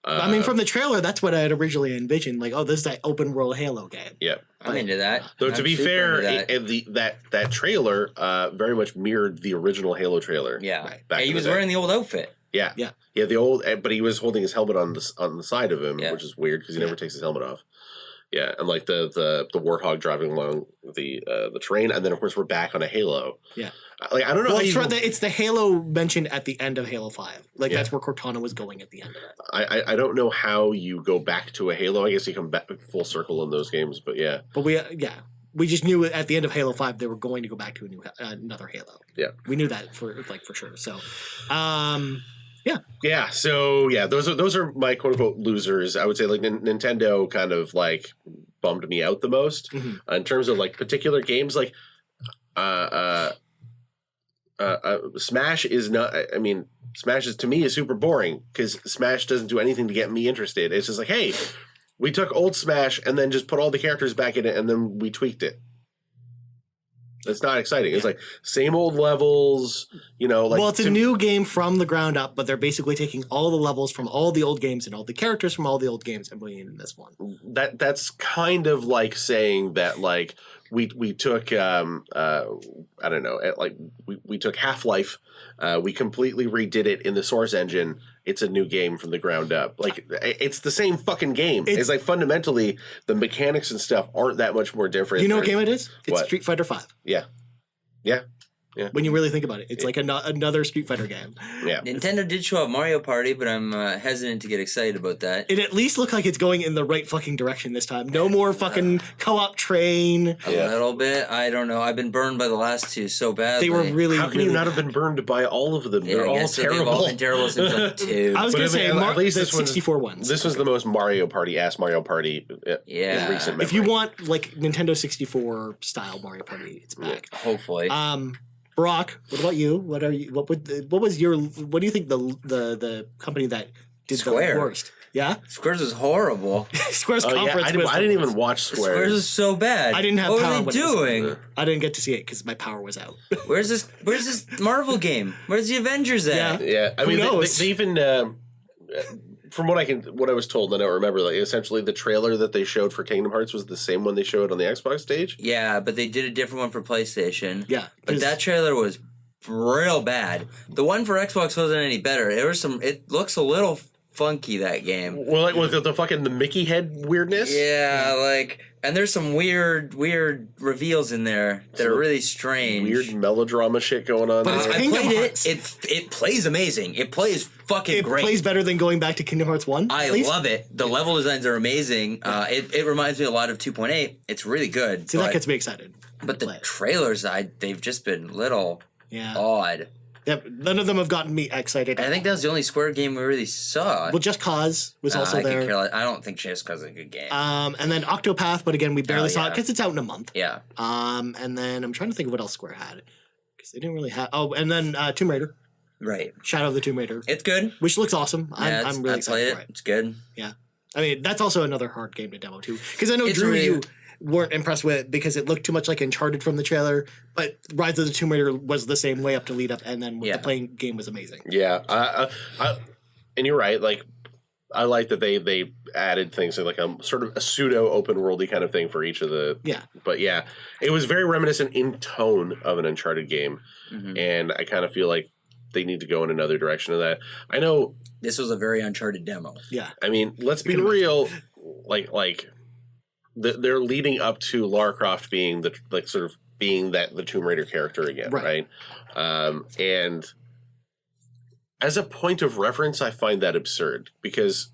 I mean, from the trailer, that's what I had originally envisioned. Like, this is that open world Halo game. Yeah, I'm into that. Though to be fair, that trailer very much mirrored the original Halo trailer. Yeah, he was wearing the old outfit. Yeah, the old, but he was holding his helmet on the side of him, which is weird because he never takes his helmet off. Yeah, and like the Warthog driving along the terrain, and then of course we're back on a Halo. Yeah, like I don't know. Well, it's the Halo mentioned at the end of Halo 5. Like that's where Cortana was going at the end of it. I don't know how you go back to a Halo. I guess you come back full circle in those games, but yeah. But we just knew at the end of Halo 5 they were going to go back to another Halo. Yeah, we knew that for sure. So, Yeah. So those are my quote unquote losers. I would say like Nintendo kind of like bummed me out the most in terms of like particular games. Like, Smash is not. I mean, Smash is to me is super boring because Smash doesn't do anything to get me interested. It's just like, hey, we took old Smash and then just put all the characters back in it and then we tweaked it. It's not exciting. It's like same old levels, like. Well, it's a new game from the ground up, but they're basically taking all the levels from all the old games and all the characters from all the old games and putting it in this one. That's kind of like saying that like we took I don't know, like we took Half-Life, we completely redid it in the Source engine. It's a new game from the ground up. Like it's the same fucking game. It's like fundamentally the mechanics and stuff aren't that much more different. You know what game it is? It's Street Fighter V. Yeah. When you really think about it, it's like another Street Fighter game. Yeah. Nintendo did show up Mario Party, but I'm hesitant to get excited about that. It at least looked like it's going in the right fucking direction this time. No more fucking co-op train. A little bit. I don't know. I've been burned by the last two so badly. They were really. How can you not have been burned by all of them? They're all terrible. They've all been terrible since like 2. I was going to say at least the 64 ones. This was the most Mario Party in recent memory. If you want like Nintendo 64 style Mario Party, it's back. Hopefully. Brock, what about you? What do you think the company that did Square. the worst? Yeah? Square's was horrible. Square's conference I didn't even watch Square. Square's is so bad. I didn't have what power. What were they doing? I didn't get to see it because my power was out. Where's this Marvel game? Where's the Avengers at? Yeah. I mean, they even from what I was told, I don't remember. Like essentially, the trailer that they showed for Kingdom Hearts was the same one they showed on the Xbox stage. Yeah, but they did a different one for PlayStation. Yeah, but that trailer was real bad. The one for Xbox wasn't any better. It looks a little funky, that game. Well, like with the Mickey head weirdness. Yeah, and there's some weird reveals in there that are really strange. Weird melodrama shit going on. But there. I played it. It plays amazing. It plays fucking great. It plays better than going back to Kingdom Hearts 1. I love it. The level designs are amazing. It reminds me a lot of 2.8. It's really good. See, that gets me excited. But the trailers, they've just been little odd. Yeah, none of them have gotten me excited. I think that was the only Square game we really saw. Well, Just Cause was also there. I don't think Just Cause is a good game. And then Octopath, but again, we barely saw it because it's out in a month. Yeah. And then I'm trying to think of what else Square had because they didn't really have. Oh, and then Tomb Raider. Right. Shadow of the Tomb Raider. It's good. Which looks awesome. Yeah, I'm really excited for it. It's good. Yeah. I mean, that's also another hard game to demo too. Because I know, Drew, you weren't impressed with it because it looked too much like Uncharted from the trailer, but Rise of the Tomb Raider was the same way up to lead up, and then the playing game was amazing. Yeah. And you're right. Like, I like that they added things like a sort of a pseudo open worldy kind of thing for each of the. Yeah. But yeah, it was very reminiscent in tone of an Uncharted game, and I kind of feel like they need to go in another direction of that. I know this was a very Uncharted demo. Yeah. I mean, let's be real. They're leading up to Lara Croft being the Tomb Raider character again, right? And as a point of reference, I find that absurd because,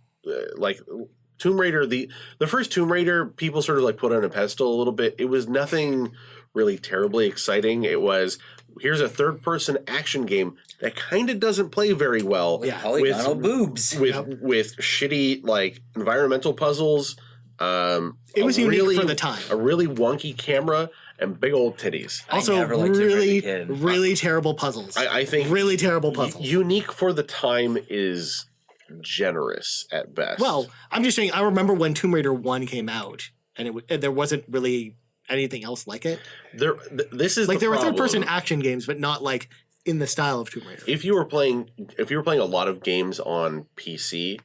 Tomb Raider, the first Tomb Raider, people sort of put on a pedestal a little bit. It was nothing really terribly exciting. It was, here's a third-person action game that kind of doesn't play very well. Yeah, polygonal boobs with shitty environmental puzzles. It was unique for the time. A really wonky camera and big old titties. Also, really terrible puzzles. I think really terrible puzzles. Unique for the time is generous at best. Well, I'm just saying. I remember when Tomb Raider 1 came out, and there wasn't really anything else like it. This is there were third-person action games, but not in the style of Tomb Raider. If you were playing a lot of games on PC,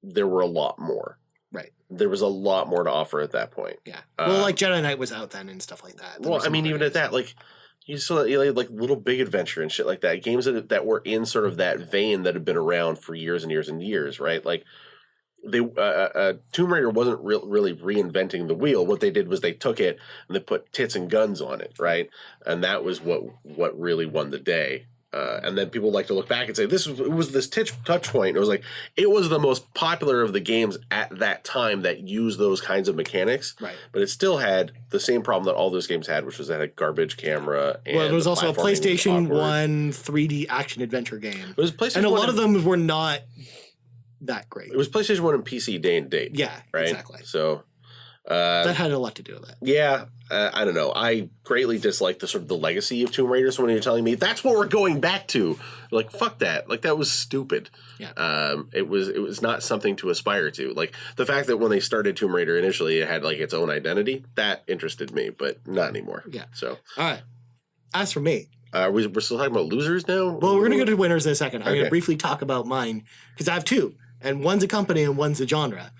there were a lot more. Right. There was a lot more to offer at that point. Yeah. Well, Jedi Knight was out then and stuff like that. Well, I mean, even at that, you saw Little Big Adventure and shit like that. Games that were in sort of that vein that had been around for years and years and years, right? Tomb Raider wasn't really reinventing the wheel. What they did was they took it and they put tits and guns on it, right? And that was what really won the day. And then people like to look back and say, it was this touch point. It was it was the most popular of the games at that time that used those kinds of mechanics. Right. But it still had the same problem that all those games had, which was that a garbage camera. And there was also a PlayStation 1 3D action adventure game. It was PlayStation and a lot of them were not that great. It was PlayStation 1 and PC day and date. Yeah, right? Exactly. So that had a lot to do with it. Yeah. I don't know. I greatly dislike the legacy of Tomb Raider. So when you're telling me that's what we're going back to, fuck that. That was stupid. Yeah. It was not something to aspire to. The fact that when they started Tomb Raider initially, it had its own identity, that interested me, but not anymore. Yeah. So. All right. As for me. We're still talking about losers now? Well, we're going to go to winners in a second. I'm going to briefly talk about mine because I have two, and one's a company and one's a genre.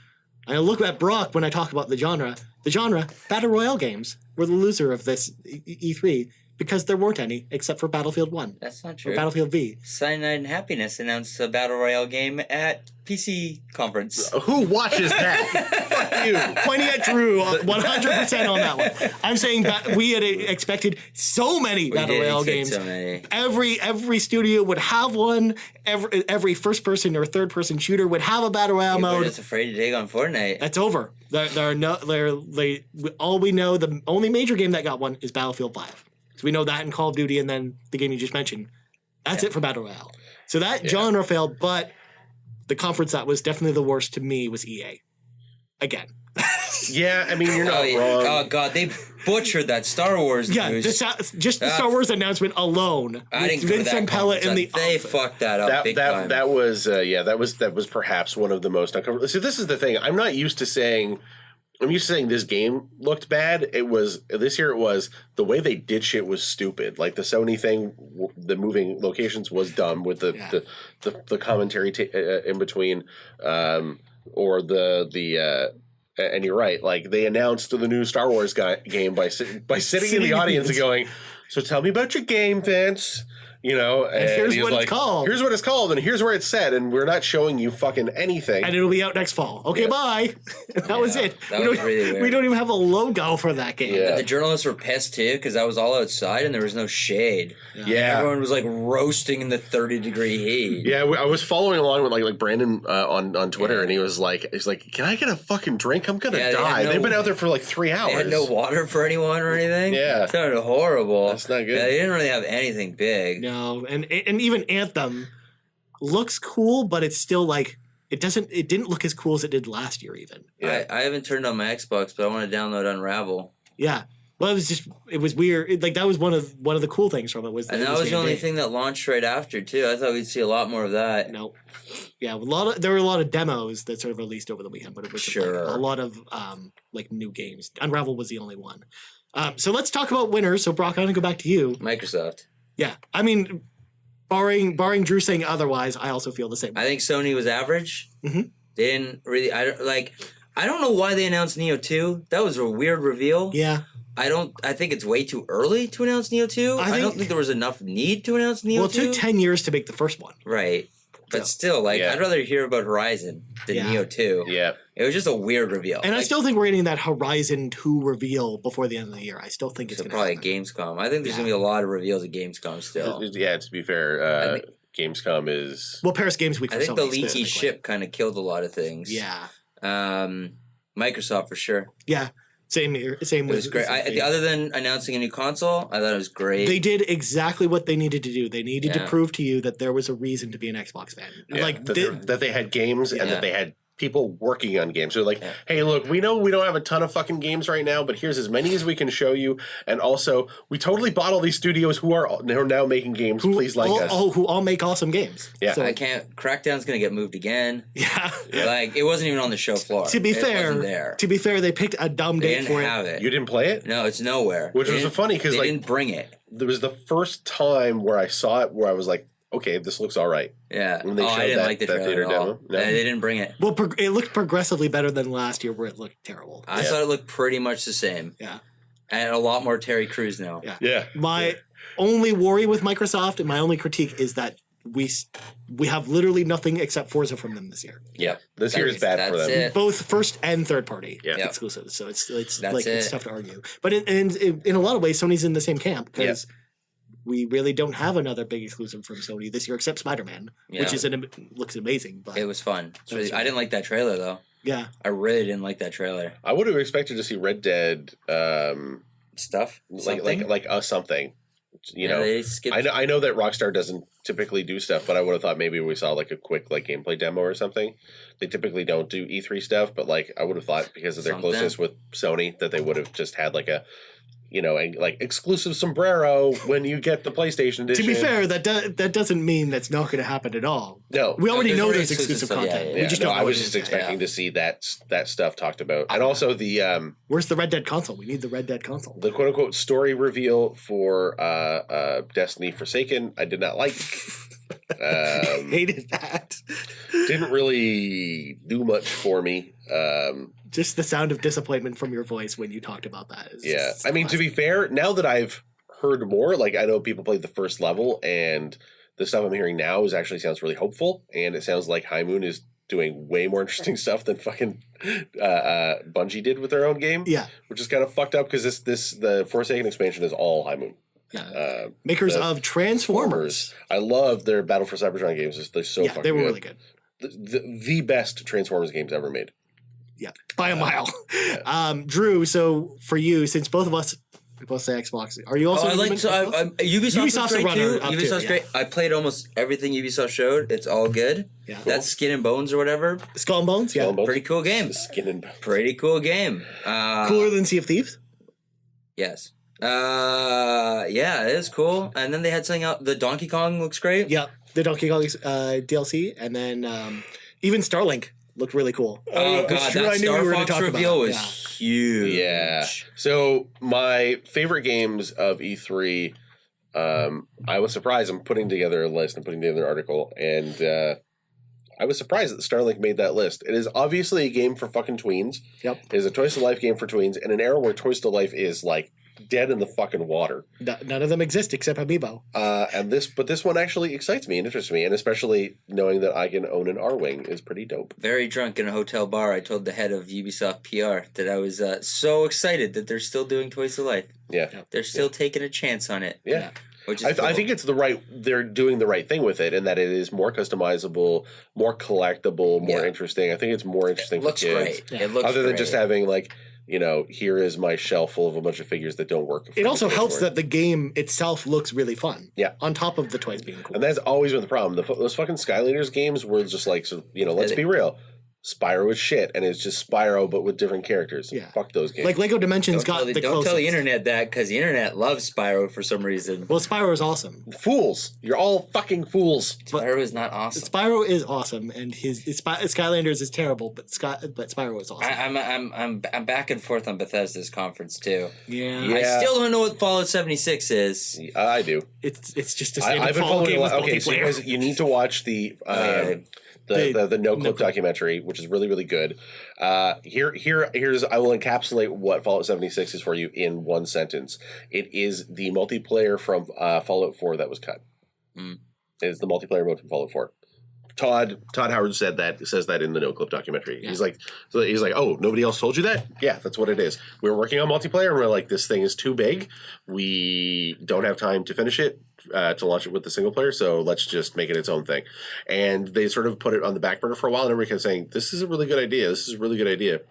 I look at Brock when I talk about the genre. The genre, Battle Royale games, were the loser of this E3 because there weren't any except for Battlefield 1. That's not true. Or Battlefield V. Cyanide and Happiness announced a Battle Royale game at PC conference. Who watches that? Fuck you. Pointing at Drew 100% on that one. I'm saying we had expected so many Battle Royale games. So many. Every studio would have one. Every first person or third person shooter would have a Battle Royale mode. We're just afraid to take on Fortnite. That's over. All we know, the only major game that got one is Battlefield 5. So we know that in Call of Duty and then the game you just mentioned. That's it for Battle Royale. So that genre failed, but the conference that was definitely the worst to me was EA. Again. Yeah, I mean, you're not wrong. Oh, God, they butchered that Star Wars news. Just the Star Wars announcement alone. I didn't go to that conference. They fucked that up big time. That was perhaps one of the most uncomfortable. So this is the thing. I'm used to saying this game looked bad. This year it was the way they did shit was stupid. The Sony thing, the moving locations was dumb with the commentary in between, or the and you're right. They announced the new Star Wars game by sitting in the audience and going, "So tell me about your game, Vince." And here's what it's called. Here's what it's called, and here's where it's set, and we're not showing you fucking anything. And it'll be out next fall. Okay, bye. That was it. That was really weird. We don't even have a logo for that game. Yeah. The journalists were pissed too because that was all outside and there was no shade. Yeah, everyone was roasting in the 30-degree heat. Yeah, I was following along with like Brandon on Twitter, and he's like, "Can I get a fucking drink? I'm gonna die." They've been out there for 3 hours. They had no water for anyone or anything. Yeah, it sounded horrible. That's not good. Yeah, they didn't really have anything big. No, and even Anthem looks cool, but it's still it didn't look as cool as it did last year even. Yeah. I haven't turned on my Xbox, but I want to download Unravel. Yeah. Well, it was weird. That was one of the cool things from it was that. And that was the only thing that launched right after too. I thought we'd see a lot more of that. No. Yeah, there were a lot of demos that sort of released over the weekend, but it was a lot of new games. Unravel was the only one. So let's talk about winners. So Brock, I'm gonna go back to you. Microsoft. Yeah. I mean, barring Drew saying otherwise, I also feel the same way. I think Sony was average. Mm-hmm. They didn't really. I don't know why they announced Neo 2. That was a weird reveal. Yeah. I think it's way too early to announce Neo 2. I don't think there was enough need to announce Neo 2. Well, it took 10 years to make the first one. Right. But still, I'd rather hear about Horizon than Neo 2. Yeah. It was just a weird reveal. And I still think we're getting that Horizon 2 reveal before the end of the year. I still think it's going to probably happen. at Gamescom. I think there's going to be a lot of reveals at Gamescom still. Yeah, to be fair, Gamescom is... Well, Paris Games Week for I think Sony the leaky ship kind of killed a lot of things. Yeah. Microsoft for sure. Yeah. Same here. Same with. It was great. Other than announcing a new console, I thought it was great. They did exactly what they needed to do. They needed to prove to you that there was a reason to be an Xbox fan. Yeah, that they had games and that they had people working on games. They're like, hey, look, we know we don't have a ton of fucking games right now, but here's as many as we can show you. And also, we totally bought all these studios who are now making games. Please like us. Who all make awesome games. Yeah. So Crackdown's going to get moved again. Yeah. It wasn't even on the show floor. To be fair, they picked a dumb date for it. You didn't play it? No, it's nowhere. Which was funny because they didn't bring it. There was the first time where I saw it where I was like, okay, this looks all right. Yeah. When they showed I didn't like the trailer at all. demo. No? They didn't bring it. Well, it looked progressively better than last year where it looked terrible. I thought it looked pretty much the same. Yeah. And a lot more Terry Crews now. Yeah. My only worry with Microsoft and my only critique is that we have literally nothing except Forza from them this year. Yeah. This year is bad for them. It. Both first and third party exclusive. So it's tough to argue. But in a lot of ways, Sony's in the same camp because we really don't have another big exclusive from Sony this year except Spider-Man, which looks amazing. But it was fun. I didn't like that trailer though. Yeah, I really didn't like that trailer. I would have expected to see Red Dead stuff, like something. You know, they skipped. I know that Rockstar doesn't typically do stuff, but I would have thought maybe we saw like a quick gameplay demo or something. They typically don't do E3 stuff, but I would have thought because of their closeness with Sony that they would have just had like a exclusive sombrero when you get the PlayStation edition. To be fair, that doesn't mean that's not going to happen at all. No, we already know there's exclusive content. We just don't know. I was just expecting to see that stuff talked about, and also the where's the Red Dead console? We need the Red Dead console. The quote unquote story reveal for Destiny Forsaken. I did not like. Hated that. Didn't really do much for me. Just the sound of disappointment from your voice when you talked about that. I mean, to be fair, now that I've heard more, I know people played the first level, and the stuff I'm hearing now actually sounds really hopeful, and it sounds like High Moon is doing way more interesting stuff than fucking Bungie did with their own game. Yeah, which is kind of fucked up because the Forsaken expansion is all High Moon. Yeah. Makers of Transformers. I love their Battle for Cybertron games. They're so fucking good. They were really good. The best Transformers games ever made. Yeah, by a mile. Drew, so for you, since both of us both say Xbox, are you also? Ubisoft's great too. Ubisoft's great. I played almost everything Ubisoft showed. It's all good. Yeah, that's Skin and Bones or whatever. Skull and Bones. Pretty cool game. Skin and Bones. Pretty cool game. Cooler than Sea of Thieves. Yes. Yeah, it is cool. And then they had something out. The Donkey Kong looks great. Yeah, the Donkey Kong DLC, and then even Starlink looked really cool. Oh god, that Star Fox reveal was huge. Yeah. So my favorite games of E3, I was surprised. I'm putting together a list. I'm putting together an article, and I was surprised that Starlink made that list. It is obviously a game for fucking tweens. Yep. It is a Toys to Life game for tweens in an era where Toys to Life is dead in the fucking water. None of them exist except Amiibo. But this one actually excites me and interests me, and especially knowing that I can own an R-Wing is pretty dope. Very drunk in a hotel bar, I told the head of Ubisoft PR that I was so excited that they're still doing Toys to Life. Yeah. They're still taking a chance on it. Yeah. Which is I think it's they're doing the right thing with it, in that it is more customizable, more collectible, more interesting. I think it's more interesting for kids. Great. Yeah. It looks other than just having here is my shelf full of a bunch of figures that don't work. It also helps that the game itself looks really fun. Yeah. On top of the toys being cool. And that's always been the problem. Those fucking Skylanders games were just let's be real. Spyro is shit, and it's just Spyro, but with different characters. Yeah. Fuck those games. Lego Dimensions got the closest. Don't tell the internet that, because the internet loves Spyro for some reason. Well, Spyro is awesome. Fools. You're all fucking fools. Spyro is not awesome. Spyro is awesome, and his Skylanders is terrible, but Spyro is awesome. I'm back and forth on Bethesda's conference, too. Yeah. I still don't know what Fallout 76 is. I do. It's just a I've been following game with okay, so you need to watch the the No Clip documentary, which is really, really good. Here's I will encapsulate what Fallout 76 is for you in one sentence. It is the multiplayer from Fallout 4 that was cut. It is the multiplayer mode from Fallout 4. Todd Howard says that in the No Clip documentary. Yeah. He's like, oh, nobody else told you that? Yeah, that's what it is. We were working on multiplayer, and we're like, this thing is too big. We don't have time to finish it, to launch it with the single player, so let's just make it its own thing. And they sort of put it on the back burner for a while, and everybody kept saying, this is a really good idea. This is a really good idea.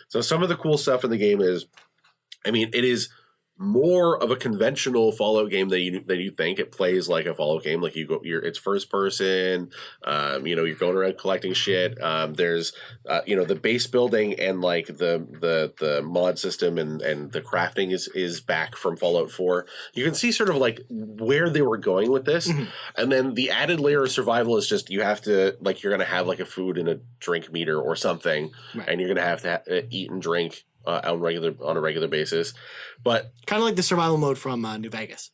So some of the cool stuff in the game is, I mean, it is more of a conventional Fallout game than you think. It plays like a Fallout game. Like it's first person. You're going around collecting shit. There's the base building and like the mod system and the crafting is back from Fallout 4. You can see sort of like where they were going with this, and then the added layer of survival is just you have to like you're gonna have like a food and a drink meter or something, right. And you're gonna have to eat and drink on a regular basis, but kind of like the survival mode from New Vegas.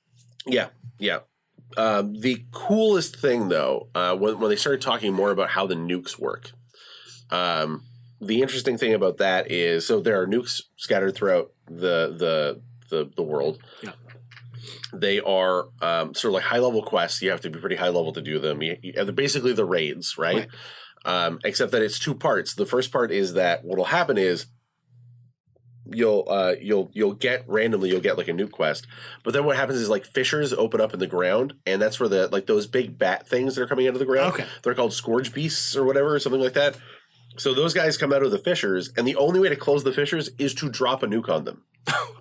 Yeah. The coolest thing though, when they started talking more about how the nukes work, the interesting thing about that is so there are nukes scattered throughout the world. Yeah. They are sort of like high level quests. You have to be pretty high level to do them. They're basically the raids, right? Except that it's two parts. The first part is that what'll happen is you'll get randomly you'll get like a nuke quest, but then what happens is like fissures open up in the ground, and that's where the like those big bat things that are coming out of the ground. Okay. They're called scourge beasts or whatever, or something like that. So those guys come out of the fissures, and the only way to close the fissures is to drop a nuke on them.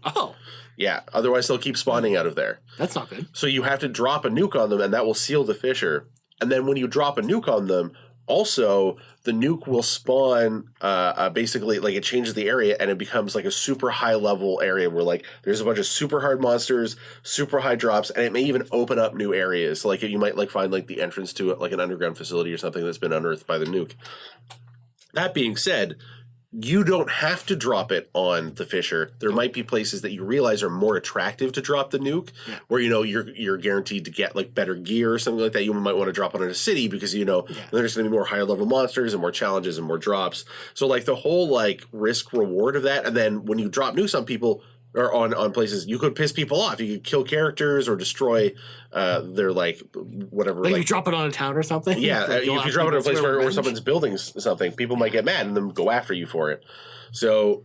Oh. Yeah, otherwise they'll keep spawning out of there. That's not good. So you have to drop a nuke on them, and that will seal the fissure. And then when you drop a nuke on them, also the nuke will spawn basically like it changes the area, and it becomes like a super high level area where like there's a bunch of super hard monsters, super high drops, and it may even open up new areas. So like you might like find like the entrance to like an underground facility or something that's been unearthed by the nuke. That being said, you don't have to drop it on the fissure. There might be places that you realize are more attractive to drop the nuke, where you're guaranteed to get like better gear or something like that. You might want to drop it on a city because there's going to be more higher level monsters and more challenges and more drops. So like the whole like risk reward of that, and then when you drop nukes on people or on places, you could piss people off. You could kill characters or destroy their like whatever. Like you drop it on a town or something. Yeah, if you drop it on a place where someone's building something, people might get mad and then go after you for it. So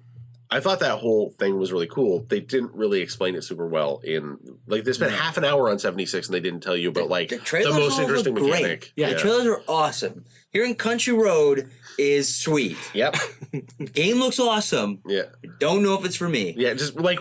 I thought that whole thing was really cool. They didn't really explain it super well in like they spent half an hour on 76 and they didn't tell you about like the most interesting mechanic. Yeah, the trailers are awesome. Hearing Country Road is sweet. Yep. Game looks awesome. Yeah. Don't know if it's for me. Yeah, just like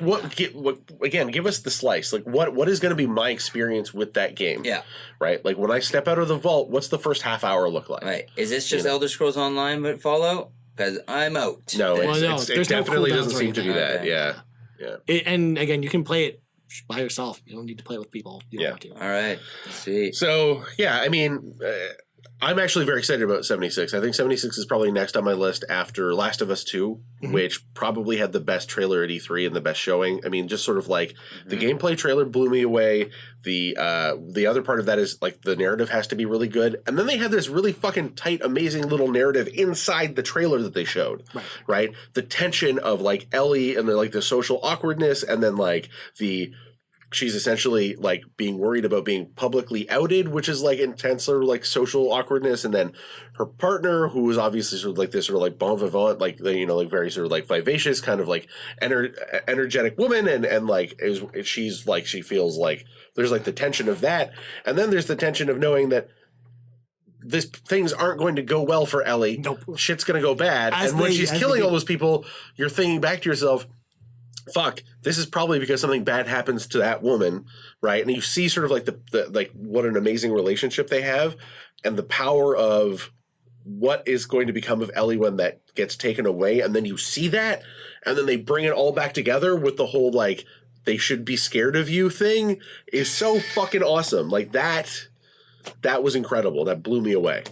again, give us the slice. Like what is going to be my experience with that game? Yeah. Right? Like when I step out of the vault, what's the first half hour look like? Right. Is this just Elder Scrolls Online but Fallout? Because I'm out. No, it definitely doesn't seem to be that. Okay. Yeah. And again, you can play it by yourself. You don't need to play with people. You don't want to. All right. Sweet. So, yeah, I mean, I'm actually very excited about 76. I think 76 is probably next on my list after Last of Us 2, which probably had the best trailer at E3 and the best showing. I mean, just sort of like the gameplay trailer blew me away. The other part of that is like the narrative has to be really good. And then they had this really fucking tight, amazing little narrative inside the trailer that they showed, right? The tension of like Ellie and the social awkwardness, and then like she's essentially like being worried about being publicly outed, which is like intense or like social awkwardness, and then her partner, who is obviously sort of like this sort of like bon vivant, like like very sort of like vivacious kind of like energetic woman, and like she's like she feels like there's like the tension of that, and then there's the tension of knowing that things aren't going to go well for Ellie. Nope. Shit's going to go bad, and when she's killing all those people, you're thinking back to yourself, fuck, this is probably because something bad happens to that woman, right? And you see sort of like the like what an amazing relationship they have, and the power of what is going to become of Ellie when that gets taken away, and then you see that, and then they bring it all back together with the whole like they should be scared of you thing is so fucking awesome. Like that was incredible. That blew me away.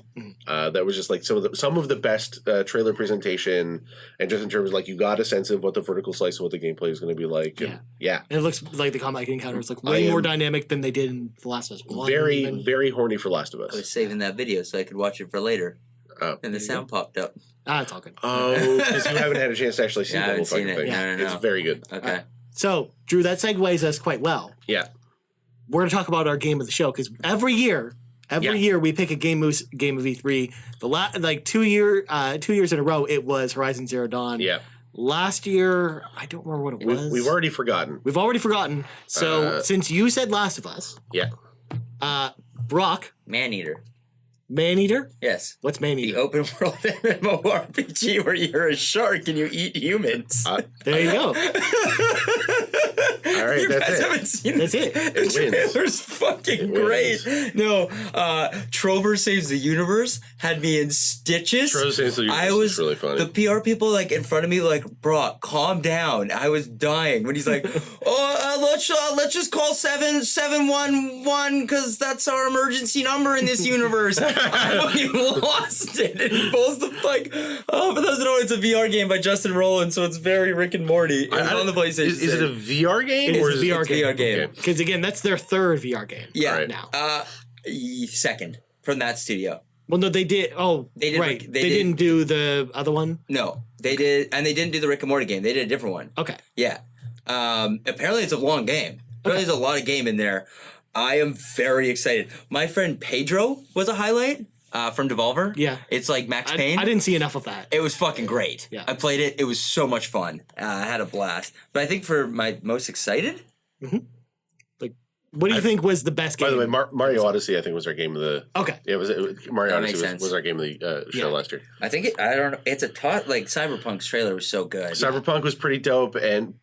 That was just like some of the best trailer presentation, and just in terms of like you got a sense of what the vertical slice of what the gameplay is going to be like. And, and it looks like the combat encounters look way more dynamic than they did in The Last of Us 1. Very horny for Last of Us. I was saving that video so I could watch it for later. Oh. And the sound popped up. It's all good. Oh, because you haven't had a chance to actually see Yeah, I the whole haven't seen fucking it. thing. No. It's very good. Okay. So, Drew, that segues us quite well. Yeah. We're going to talk about our game of the show because every year we pick a game of E3. The 2 years in a row, it was Horizon Zero Dawn. Yeah. Last year, I don't remember what it was. We've already forgotten. We've already forgotten. So since you said Last of Us, Yeah. Brock, Maneater. Maneater? Yes. What's The Maneater? open world MMORPG where you're a shark and you eat humans. There you go. All right, You that's guys it. haven't seen That's this. it. It The wins. trailer's fucking It great. wins. No, Trover Saves the Universe had me in stitches. Trover Saves the Universe is really funny. The PR people like in front of me like, Brock, calm down. I was dying when he's like, let's just call 711 because that's our emergency number in this universe. I fucking lost it. And he pulls the like, for those who know, it's a VR game by Justin Roiland, so it's very Rick and Morty. It's on the PlayStation. Is it a VR game? It or is is a VR it game. VR game. Okay. Because again, that's their third VR game. Yeah. Right. Now. Second from that studio. Well, no, they did. Oh, They did- right. they They did- didn't do the other one. No, they did, and they didn't do the Rick and Morty game. They did a different one. Okay. Yeah. Apparently it's a long game. Apparently there's a lot of game in there. I am very excited. My friend Pedro was a highlight from Devolver. Yeah. It's like Max Payne. I didn't see enough of that. It was fucking great. Yeah. I played it. It was so much fun. I had a blast. But I think for my most excited, What do you think was the best game? By the way, Mario Odyssey, I think, was our game of the. Okay. Yeah, Mario That Odyssey makes sense. was our game of the show last year. I think I don't know. It's a like Cyberpunk's trailer was so good. Cyberpunk was pretty dope, and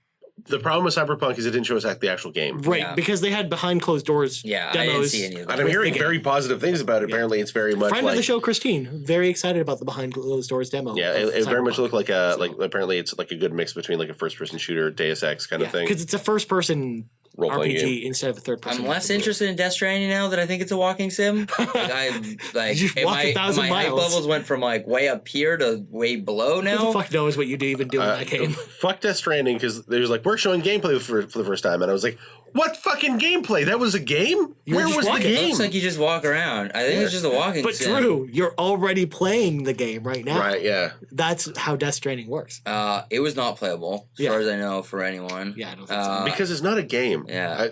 the problem with Cyberpunk is it didn't show us the actual game. Right, Yeah. because they had behind closed doors Yeah, demos. I didn't see any of that. And I'm hearing very positive things about it. Apparently, it's very much Friend like of the show, Christine, very excited about the behind closed doors demo. yeah, it very much looked like a like. Apparently, it's like a good mix between like a first person shooter, Deus Ex kind of thing. because it's a first person Role-playing RPG game. instead of a third person. I'm less interested in Death Stranding now that I think it's a walking sim. You just walk 1,000 my hype miles. levels went from like way up here to way below Who now. the fuck knows what you do even do in that game? Fuck Death Stranding because there's like we're showing gameplay for the first time, and I was like, "What fucking gameplay? That was a game? Where just was the walking. It game?" looks like you just walk around. I think it's just a walking But sim. Drew, you're already playing the game right now. Right? Yeah. That's how Death Stranding works. It was not playable, as far as I know, for anyone. Yeah, I don't think so. Because it's not a game. yeah.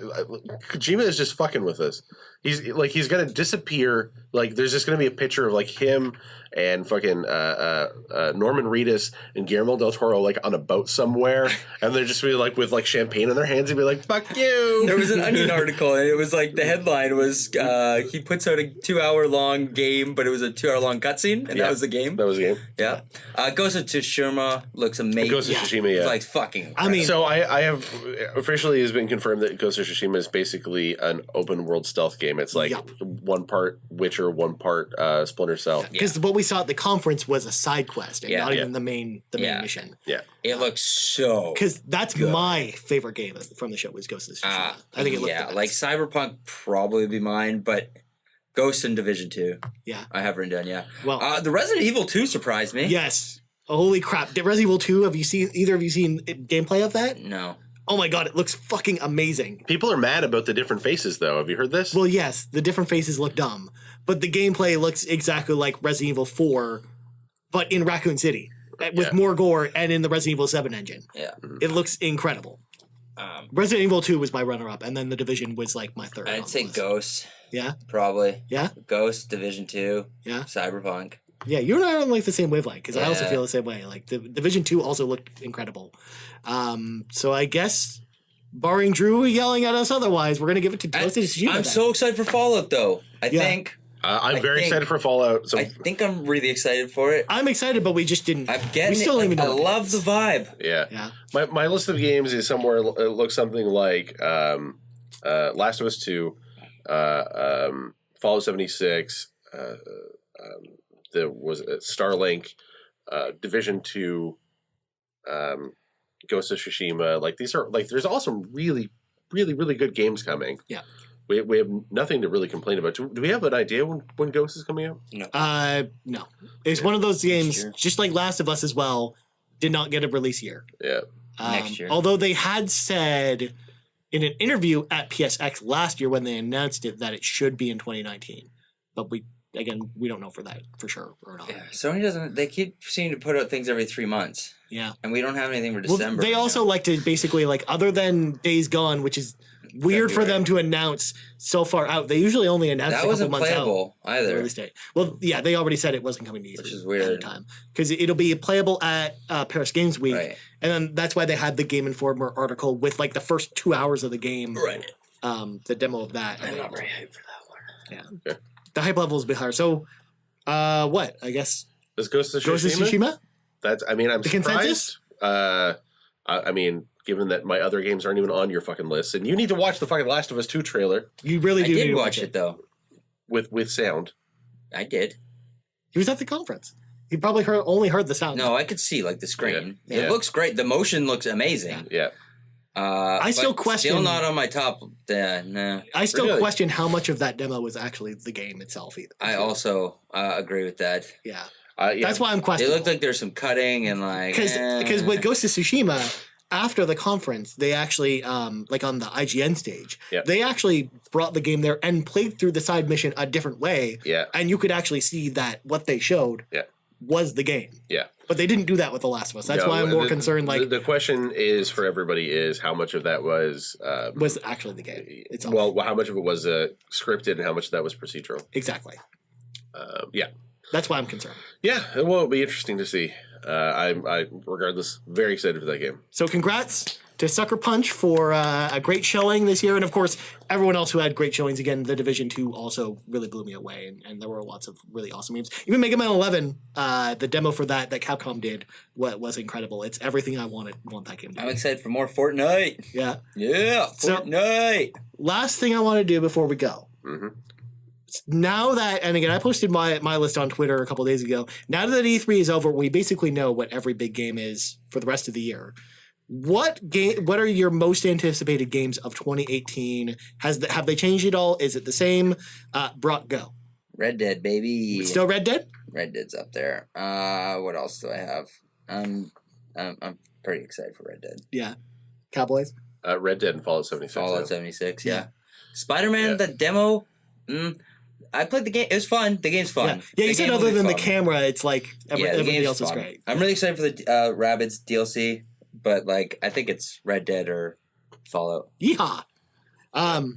Kojima is just fucking with us. He's gonna disappear. Like there's just gonna be a picture of like him and fucking Norman Reedus and Guillermo del Toro like on a boat somewhere, and they're just be like with like champagne in their hands and be like, "Fuck you." There was an Onion article, and it was like the headline was he puts out a 2-hour long game, but it was a 2-hour long cutscene, and that was the game. That was the game. Yeah. Ghost of Tsushima looks amazing. Ghost of Tsushima, yeah. Like fucking. I mean, So I have officially has been confirmed that Ghost of Tsushima is basically an open world stealth game. It's like one part Witcher, one part Splinter Cell. because what we saw at the conference was a side quest and not even the main Yeah. mission. Yeah. It looks so. Because that's my favorite game from the show was Ghost of Tsushima. I think it looked the best. like Cyberpunk probably would be mine, but Ghost and Division 2. Yeah. I have written down, yeah. Well, the Resident Evil 2 surprised me. yes. Holy crap! Did Resident Evil 2? Have you seen either of you seen gameplay of that? No. Oh my god, it looks fucking amazing. People are mad about the different faces, though. Have you heard this? Well, yes, the different faces look dumb, but the gameplay looks exactly like Resident Evil 4, but in Raccoon City with more gore and in the Resident Evil 7 engine. Yeah. It looks incredible. Resident Evil 2 was my runner-up, and then The Division was like my third. I'd say Ghost. Yeah? Probably. Yeah? Ghost, Division 2. Yeah? Cyberpunk. Yeah, you and I are on like the same wavelength, because I also Yeah. feel the same way. Like, the Division 2 also looked incredible. So I guess, barring Drew yelling at us otherwise, we're going to give it to Ghost of Tsushima. I'm then. so excited for Fallout, though. I think. I'm very excited for Fallout. So I think I'm really excited for it. I'm excited, but we just didn't. I'm getting we still it. don't even know I what it love is. the vibe. yeah. Yeah. My list of games is somewhere. It looks something like Last of Us 2, Fallout 76. There was Starlink, Division 2, Ghost of Tsushima. Like these are like there's also really good games coming. Yeah. We have nothing to really complain about. Do we have an idea when Ghost is coming out? No. It's one of those games, just like Last of Us as well, did not get a release year. Yeah. Next year. Although they had said in an interview at PSX last year when they announced it that it should be in 2019. But we again, we don't know for sure or not. Yeah, Sony doesn't. They keep seeming to put out things every 3 months. Yeah, and we don't have anything for December. They also like to basically other than Days Gone, which is weird for them to announce so far out. They usually only announce that a couple wasn't months playable out. Either. Release date. Well, yeah, they already said it wasn't coming to E3, which is weird. At the time because it'll be playable at Paris Games Week, right. And then that's why they had the Game Informer article with the first 2 hours of the game, right? The demo of that. I'm not very hyped for that one. Yeah, okay. The hype level is a bit higher. So, what I guess this Ghost of Tsushima. That's. I mean, I'm the surprised. Consensus? I mean, given that my other games aren't even on your fucking list, and you need to watch the fucking Last of Us 2 trailer. You really do. I need did to watch it though. With sound. I did. He was at the conference. He probably only heard the sound. No, I could see the screen. Yeah. It looks great. The motion looks amazing. Yeah. I still question. Still not on my top. No. I still question how much of that demo was actually the game itself. Either. I also agree with that. Yeah. Yeah. That's why I'm questioning. It looked like there's some cutting and because with Ghost of Tsushima, after the conference, they actually on the IGN stage, they actually brought the game there and played through the side mission a different way. Yeah. And you could actually see that what they showed was the game. Yeah. But they didn't do that with The Last of Us. That's why I'm more concerned. The question is for everybody is how much of that was actually the game itself. Well, how much of it was scripted and how much of that was procedural? Exactly. Yeah. That's why I'm concerned. Yeah, it will be interesting to see. I'm regardless very excited for that game. So congrats to Sucker Punch for a great showing this year, and of course everyone else who had great showings. Again, the Division 2 also really blew me away, and there were lots of really awesome games. Even Mega Man 11, the demo for that Capcom did was incredible. It's everything I want that game to be. I'm excited for more Fortnite. Yeah. Yeah, Fortnite. So, last thing I want to do before we go. Mm-hmm. Now that, and again, I posted my list on Twitter a couple days ago. Now that E3 is over, we basically know what every big game is for the rest of the year. What are your most anticipated games of 2018? Have they changed at all? Is it the same? Brock, go. Red Dead, baby. Still Red Dead? Red Dead's up there. What else do I have? I'm pretty excited for Red Dead. Yeah. Cowboys? Red Dead and Fallout 76. Fallout 76, yeah. Spider-Man, the demo. I played the game. It was fun. The game's fun. Yeah, you said other than the fun. camera, it's everything else is great. I'm really excited for the Rabbids DLC, but I think it's Red Dead or Fallout. Yeehaw!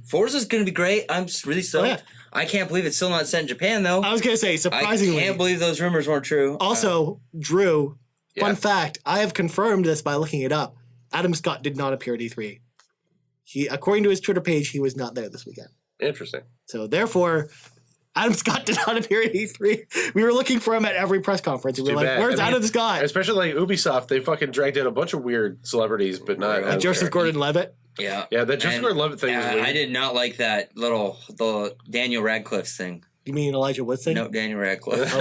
Forza's gonna be great. I'm really stoked. Oh, yeah. I can't believe it's still not set in Japan though. I was gonna say, surprisingly, I can't believe those rumors weren't true. Also, Drew, fun fact: I have confirmed this by looking it up. Adam Scott did not appear at E3. According to his Twitter page, he was not there this weekend. Interesting. So therefore, Adam Scott did not appear at E3. We were looking for him at every press conference. And we were like, where's Adam Scott? Especially Ubisoft, they fucking dragged in a bunch of weird celebrities, but not Joseph Gordon-Levitt. Yeah. Yeah, that Joseph Gordon-Levitt thing was weird. I did not like that the Daniel Radcliffe thing. You mean Elijah Wood's thing? No, Daniel Radcliffe.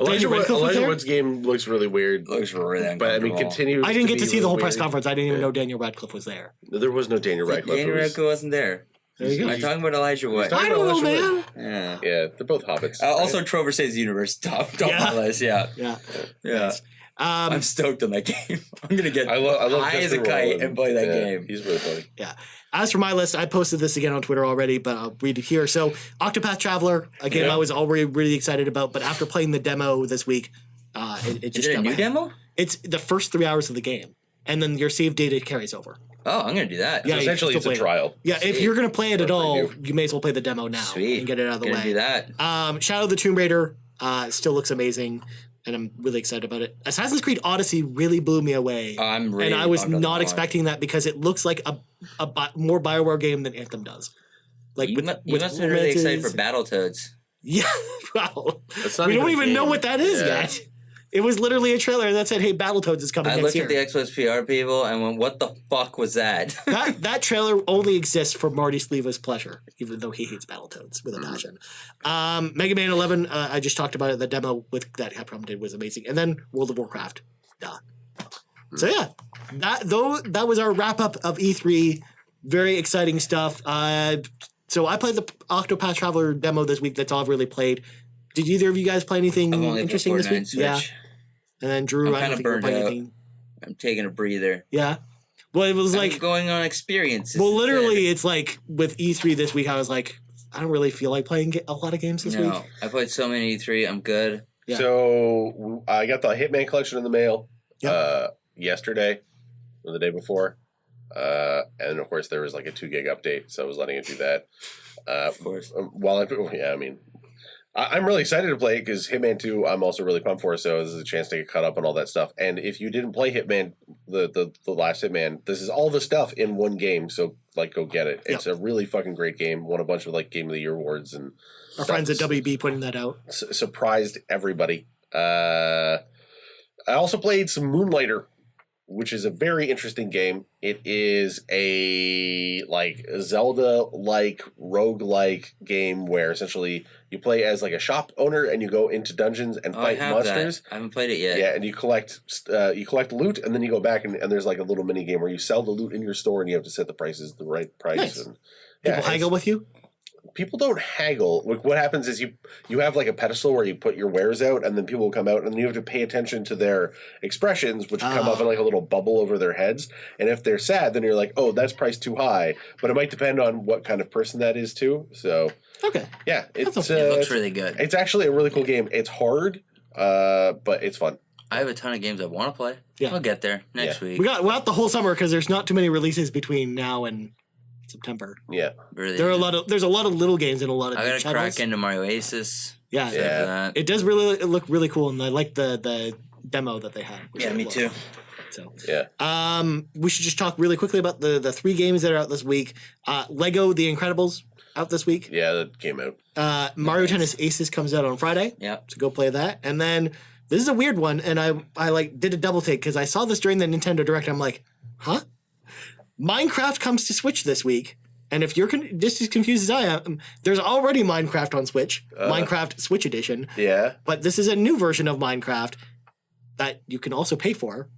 Elijah Wood's game looks really weird. Looks really uncomfortable. But I mean, continues. I didn't get to see the whole weird. Press conference. I didn't even know Daniel Radcliffe was there. There was no Daniel Radcliffe. Daniel Radcliffe wasn't there. There you go. I'm talking about Elijah Wood. I don't know, man. Yeah. Yeah, they're both hobbits. Also, Trover Saves Universe top my list. Yeah. I'm stoked on that game. I'm gonna get I love high as a kite and play that game. He's really funny. Yeah. As for my list, I posted this again on Twitter already, but I'll read it here. So, Octopath Traveler, a game I was already really excited about, but after playing the demo this week, it just Is it a new demo? It's the first 3 hours of the game, and then your save data carries over. Oh, I'm gonna do that. Yeah, So essentially, it's a trial. Yeah, if you're gonna play it at all, you may as well play the demo now and get it out of the way. Do that. Shadow of the Tomb Raider still looks amazing, and I'm really excited about it. Assassin's Creed Odyssey really blew me away. And I was not expecting that because it looks like a more BioWare game than Anthem does. Like you must have been really excited for Battletoads. Yeah, well, we don't even know what that is yet. It was literally a trailer that said, "Hey, Battletoads is coming next year." I looked at the Xbox PR people and went, "What the fuck was that?" that trailer only exists for Marty Sleeva's pleasure, even though he hates Battletoads with a passion. Mega Man 11, I just talked about it. The demo that Capcom did was amazing, and then World of Warcraft. So yeah, that was our wrap up of E3. Very exciting stuff. So I played the Octopath Traveler demo this week. That's all I've really played. Did either of you guys play anything interesting this week? Yeah. And then Drew, I'm kind of burned out. I'm taking a breather. Yeah. Well, it was I'm going on experiences. Well, literally, it's like with E3 this week, I was like, I don't really feel like playing a lot of games this week. I played so many E3. I'm good. Yeah. So I got the Hitman collection in the mail yesterday or the day before. And of course there was like a 2 gig update, so I was letting it do that. Of course. I'm really excited to play it because Hitman 2 I'm also really pumped for, so this is a chance to get caught up on all that stuff. And if you didn't play Hitman, the last Hitman, this is all the stuff in one game, so like go get it. It's a really fucking great game. Won a bunch of like Game of the Year awards and our friends at WB putting that out. Surprised everybody. I also played some Moonlighter, which is a very interesting game. It is a like Zelda-like, rogue-like game where essentially you play as like a shop owner and you go into dungeons and fight monsters. I haven't played it yet. Yeah, and you collect loot, and then you go back and there's like a little mini game where you sell the loot in your store and you have to set the prices the right price. Nice. And People haggle with you? People don't haggle. What happens is you have like a pedestal where you put your wares out, and then people will come out, and then you have to pay attention to their expressions, which come up in like a little bubble over their heads. And if they're sad, then you're like, oh, that's priced too high. But it might depend on what kind of person that is too. So yeah, it looks really good. It's actually a really cool game. It's hard, but it's fun. I have a ton of games I want to play. Yeah, I'll get there next week. We're out the whole summer because there's not too many releases between now and September. Yeah, really. There's a lot of little games and a lot of. I gotta crack into Mario Aces. Yeah. It does look really cool, and I like the demo that they had. Yeah, me too. So we should just talk really quickly about the 3 games that are out this week. Lego The Incredibles out this week. Yeah, that came out. Mario Tennis Aces comes out on Friday. Yeah, so go play that, and then this is a weird one, and I like did a double take because I saw this during the Nintendo Direct. I'm like, huh? Minecraft comes to Switch this week, and if you're just as confused as I am, there's already Minecraft on Switch, Minecraft Switch Edition. Yeah. But this is a new version of Minecraft that you can also pay for,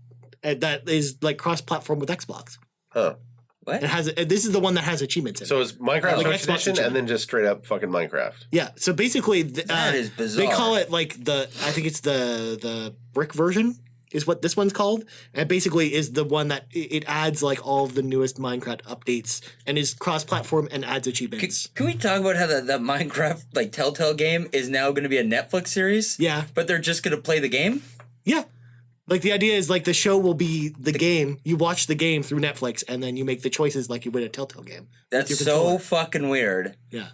that is like cross-platform with Xbox. Huh. What? This is the one that has achievements in it. So it's Minecraft Switch Edition and then just straight up fucking Minecraft. Yeah. So basically, that is bizarre. They call it like I think it's the brick version. Is what this one's called, and basically is the one that it adds like all of the newest Minecraft updates and is cross-platform and adds achievements. Can we talk about how that Minecraft like Telltale game is now going to be a Netflix series? Yeah, but they're just going to play the game. Yeah, like the idea is like the show will be the game. You watch the game through Netflix, and then you make the choices like you would a Telltale game. That's so fucking weird. Yeah,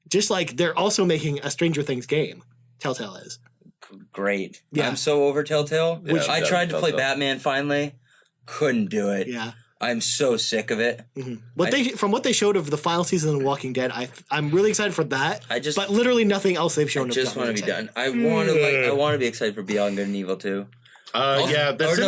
just like they're also making a Stranger Things game. Telltale is. Great. Yeah. I'm so over Telltale. Yeah, I tried to play Batman finally. Couldn't do it. Yeah. I'm so sick of it. Mm-hmm. From what they showed of the final season of Walking Dead, I'm really excited for that. But literally nothing else they've shown. I just want to be done. I want to be excited for Beyond Good and Evil 2. Not Beyond Good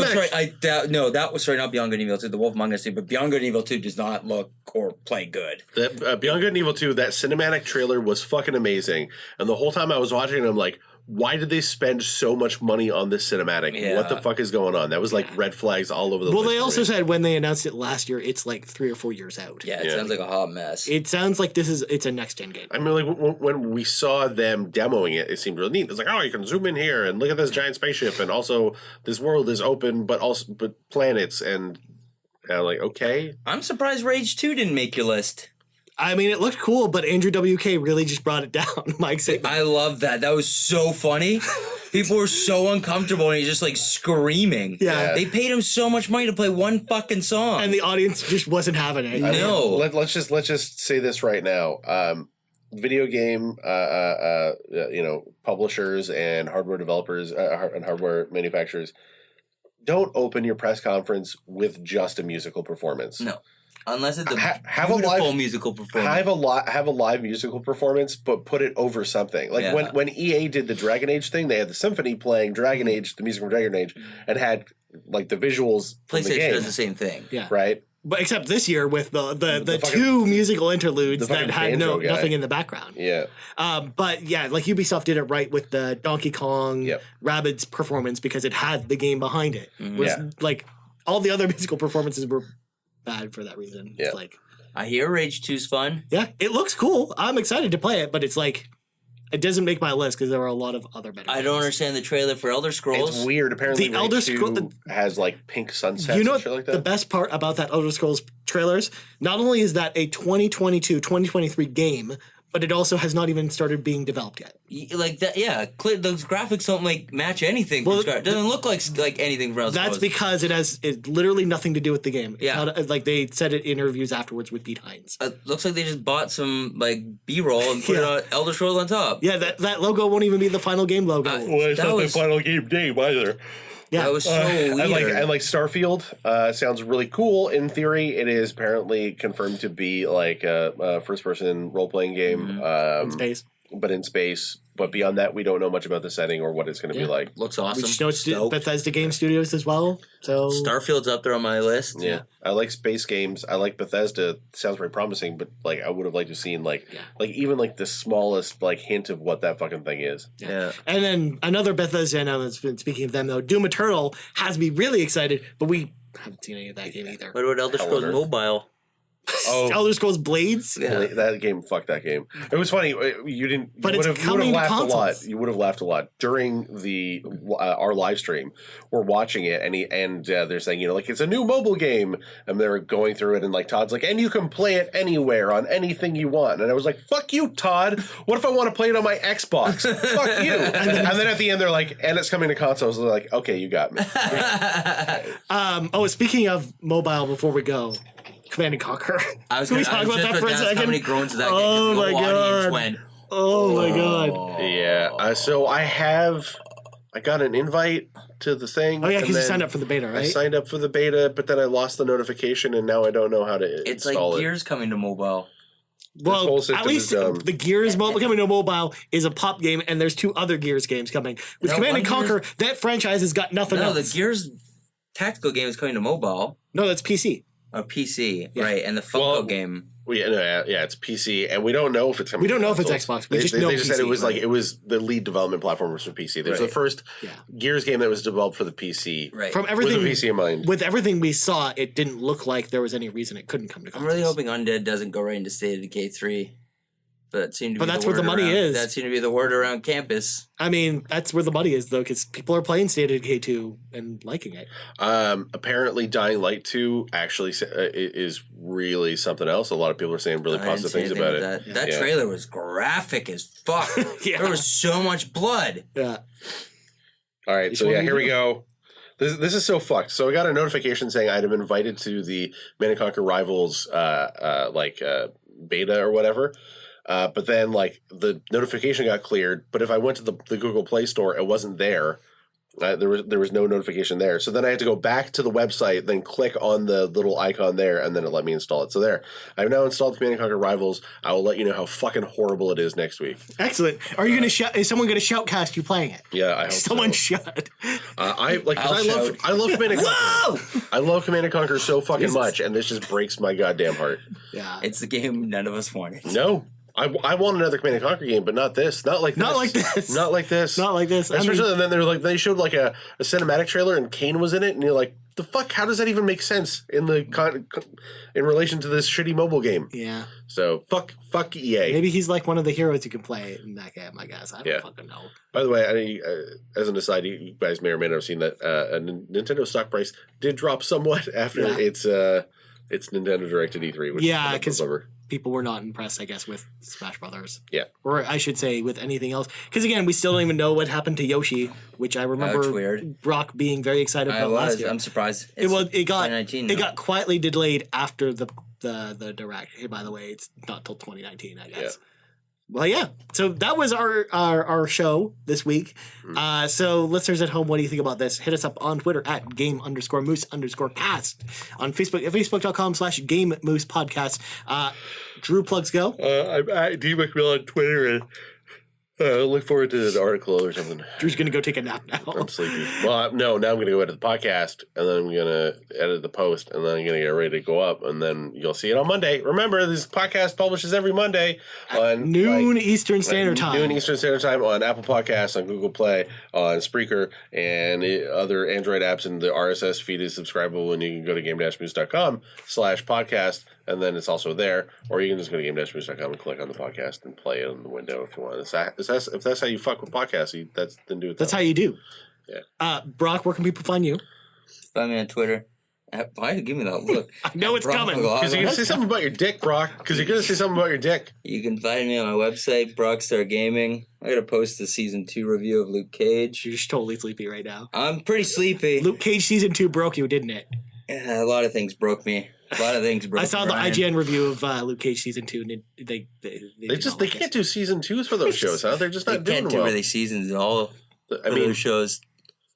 and Evil 2, the Wolf Among Us 2, but Beyond Good and Evil 2 does not look or play good. Beyond Good and Evil 2, that cinematic trailer was fucking amazing. And the whole time I was watching it, I'm like, why did they spend so much money on this cinematic? Yeah. What the fuck is going on? That was like red flags all over the place. Well, they also said when they announced it last year, it's like 3 or 4 years out. Yeah, it sounds like a hot mess. It sounds like it's a next-gen game. I mean, like when we saw them demoing it, it seemed really neat. It's like, oh, you can zoom in here and look at this giant spaceship, and also this world is open, but planets, and like, okay. I'm surprised Rage 2 didn't make your list. I mean, it looked cool, but Andrew WK really just brought it down. Mike said, I love that. That was so funny. People were so uncomfortable, and he's just like screaming. Yeah. They paid him so much money to play one fucking song, and the audience just wasn't having it. No. Let's just say this right now. Video game, publishers and hardware developers and hardware manufacturers, don't open your press conference with just a musical performance. No. Unless it's a beautiful musical performance. Have a live musical performance, but put it over something. Like when EA did the Dragon Age thing, they had the symphony playing Dragon Age, the music from Dragon Age, and had like the visuals from the game. PlayStation does the same thing. Yeah. Right? But except this year with the two musical interludes that had nothing in the background. Yeah. But yeah, like Ubisoft did it right with the Donkey Kong Rabbids performance because it had the game behind it. Whereas like all the other musical performances were bad for that reason. Yeah. It's like I hear Rage 2's fun. Yeah, it looks cool. I'm excited to play it, but it's like it doesn't make my list because there are a lot of other better games. I don't understand the trailer for Elder Scrolls. It's weird. Apparently, the Elder Scrolls has like pink sunsets. You know and shit like that? The best part about that Elder Scrolls trailers? Not only is that a 2022-2023 game, but it also has not even started being developed yet. Like that, yeah. Those graphics don't match anything. Well, it doesn't look like anything from Elder That's Scrolls. because it has literally nothing to do with the game. It's Yeah. not, like they said it in interviews afterwards with Pete Hines. Looks like they just bought some B-roll and put it on Elder Scrolls on top. Yeah, that logo won't even be the final game logo. Well, it's not the final game name either. Yeah. That was so weird. And like Starfield sounds really cool. In theory, it is apparently confirmed to be like a first-person role-playing game. In space. But in space. But beyond that, we don't know much about the setting or what it's going to be like. Looks We awesome. just know it's Bethesda Game Studios as well. So Starfield's up there on my list. Yeah, I like space games. I like Bethesda. Sounds very promising, but like I would have liked to seen like even like the smallest like hint of what that fucking thing is. Yeah. And then another Bethesda announcement. Speaking of them, though, Doom Eternal has me really excited, but we haven't seen any of that game either. What about Elder Scrolls However. Mobile? Oh, Elder Scrolls Blades. Yeah. that game. Fuck that game. It was funny. You didn't. But you it's would have coming to laughed a lot. consoles. You would have laughed a lot during the our live stream. We're watching it, and they're saying, like it's a new mobile game, and they're going through it, and like Todd's like, and you can play it anywhere on anything you want, and I was like, fuck you, Todd. What if I want to play it on my Xbox? Fuck you. And then at the end, they're like, and it's coming to consoles. They're like, okay, you got me. Speaking of mobile, before we go. Command and Conquer. Can we talk about that for a second? How many groans did that get? Oh The my whole audience God. went, Oh my god. Yeah. So I got an invite to the thing. Oh yeah, and because you then signed up for the beta, right? I signed up for the beta, but then I lost the notification, and now I don't know how to It's install like it. Gears coming to mobile. Well, whole at system least is dumb. the Gears coming to mobile is a pop game, and there's 2 other Gears games coming. With No, Command one and Conquer, that franchise has got nothing No, else. the Gears tactical game is coming to mobile. No, that's PC. Or PC, right? And the Funko game. It's PC, and we don't know if it's coming. We don't to know if it's consoles. Xbox. We just know they said it PC, was right? like it was the lead development platform was for PC. There's the Right. first Yeah. Gears game that was developed for the PC. Right. From With everything the PC in mind. with everything we saw, it didn't look like there was any reason it couldn't come to I'm consoles. really hoping Undead doesn't go right into State of Decay 3. But that seemed to But be that's the where the word money around- is. That seemed to be the word around campus. I mean, that's where the money is, though, because people are playing State of Decay 2 and liking it. Apparently, Dying Light 2 actually is really something else. A lot of people are saying really I didn't positive see things anything about with it. That Yeah. trailer was graphic as fuck. Yeah. There was so much blood. Yeah. All right, so wanna here we do- go. This is so fucked. So I got a notification saying I'd been invited to the Man and Conquer Rivals beta or whatever. But then like the notification got cleared. But if I went to the Google Play Store, it wasn't there. There was no notification there. So then I had to go back to the website, then click on the little icon there, and then it let me install it. So there, I've now installed Command and Conquer Rivals. I will let you know how fucking horrible it is next week. Excellent. Are you going to shout? Is someone going to shoutcast you playing it? Yeah, I hope Someone so. should. I I'll love Command and Conquer. Whoa! I love Command and Conquer so fucking much, and this just breaks my goddamn heart. Yeah. It's the game none of us wanted. No. I want another Command and Conquer game, but not this. Not like this. Not like this. Not like this. Not like this. I Especially, mean- and then they showed like a cinematic trailer, and Kane was in it, and you're like, the fuck? How does that even make sense in relation to this shitty mobile game? Yeah. So fuck EA. Maybe he's like one of the heroes you can play in that game, I guess. I don't Yeah. fucking know. By the way, as an aside, you guys may or may not have seen that Nintendo stock price did drop somewhat after its Nintendo Direct at E3. Which Yeah, is because over. people were not impressed, I guess, with Smash Brothers. Yeah. Or I should say with anything else. Because again, we still don't even know what happened to Yoshi, which I remember That's weird. Brock being very excited I about last was. year. I'm surprised. It got 2019 it now. got quietly delayed after the Direct. Hey, by the way, it's not till 2019, I guess. Yeah. Well, yeah. So that was our show this week. So listeners at home, what do you think about this? Hit us up on Twitter at game_moose_cast. On Facebook at facebook.com/GameMoosePodcast. Drew plugs go. I'm at D McMillan on Twitter, and look forward to an article or something. Drew's going to go take a nap now. I'm sleepy. Well, no, now I'm going to go edit the podcast, and then I'm going to edit the post, and then I'm going to get ready to go up, and then you'll see it on Monday. Remember, this podcast publishes every Monday on Noon Eastern Standard Time. Noon Eastern Standard Time on Apple Podcasts, on Google Play, on Spreaker, and other Android apps, and the RSS feed is subscribable, and you can go to game-moose.com/podcast, and then it's also there, or you can just go to game-moose.com and click on the podcast and play it in the window if you want. If that's how you fuck with podcasts, then do it. That's how you do. Yeah. Brock, where can people find you? Find me on Twitter Why you give me that look? I know it's coming. Because you're going to say something about your dick, Brock. Because you're going to say something about your dick. You can find me on my website, Brockstar Gaming. I gotta post the season 2 review of Luke Cage. You're just totally sleepy right now. I'm pretty sleepy. Luke Cage season 2 broke you, didn't it? Yeah, a lot of things broke me. I saw the IGN review of Luke Cage season 2, and they can't do season 2s for those shows, huh? They're just not doing well. They can't do really seasons at all. Those shows.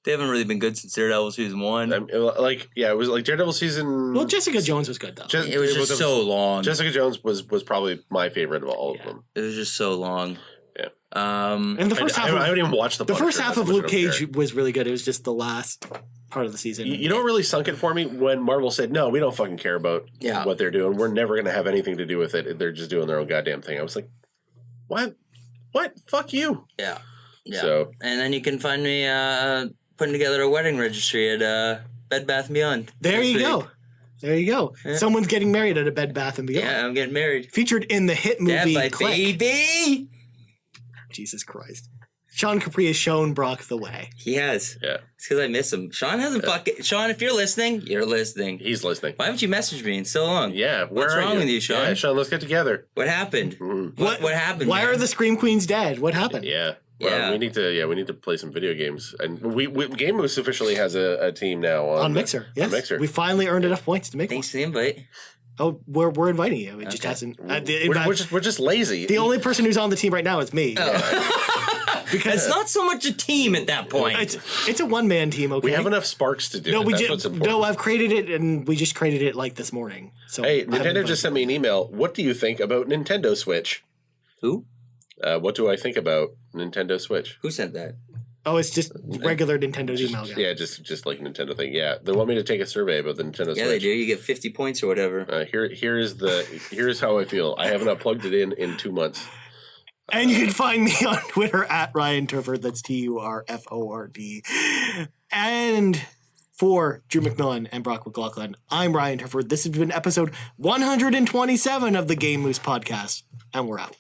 They haven't really been good since Daredevil season 1. It was like Daredevil season. Well, Jessica Jones was good though. It was just so long. Jessica Jones was probably my favorite of all of them. It was just so long. Yeah. And the first half. I haven't even watched the first half of Luke Cage was really good. It was just the last part of the season. You know what really sunk it for me? When Marvel said, "No, we don't fucking care about what they're doing. We're never going to have anything to do with it. They're just doing their own goddamn thing." I was like, "What? What? Fuck you!" Yeah. So, and then you can find me putting together a wedding registry at Bed Bath & Beyond. There you go. Yeah. Someone's getting married at a Bed Bath & Beyond. Yeah, I'm getting married. Featured in the hit movie Dad, my baby. Jesus Christ. Sean Capri has shown Brock the way. He has. Yeah. It's because I miss him. Sean hasn't Sean, if you're listening, you're listening. He's listening. Why haven't you messaged me in so long? Yeah. What's wrong with you, Sean? Yeah, Sean, let's get together. What happened? Mm-hmm. What happened? Why are the Scream Queens dead? What happened? Yeah. Well, we need to play some video games, and Game Moose officially has a team now on Mixer. Yes, on Mixer. We finally earned enough points to make. Thanks for the invite. Oh, we're inviting you. It just hasn't. We're just lazy. The only person who's on the team right now is me. Because it's not so much a team at that point. It's a one-man team. Okay, we have enough sparks to do. No, I've created it, and we just created it like this morning. So hey, Nintendo just sent me an email. What do you think about Nintendo Switch? Who? What do I think about Nintendo Switch? Who sent that? Oh, it's just regular Nintendo's email guy. Yeah, just like Nintendo thing. Yeah, they want me to take a survey about the Nintendo Switch. Yeah, they do. You get 50 points or whatever. Here's how I feel. I have not plugged it in 2 months. And you can find me on Twitter at Ryan Turford. That's TURFORD. And for Drew McMillan and Brock McLaughlin, I'm Ryan Turford. This has been episode 127 of the Game Moose podcast, and we're out.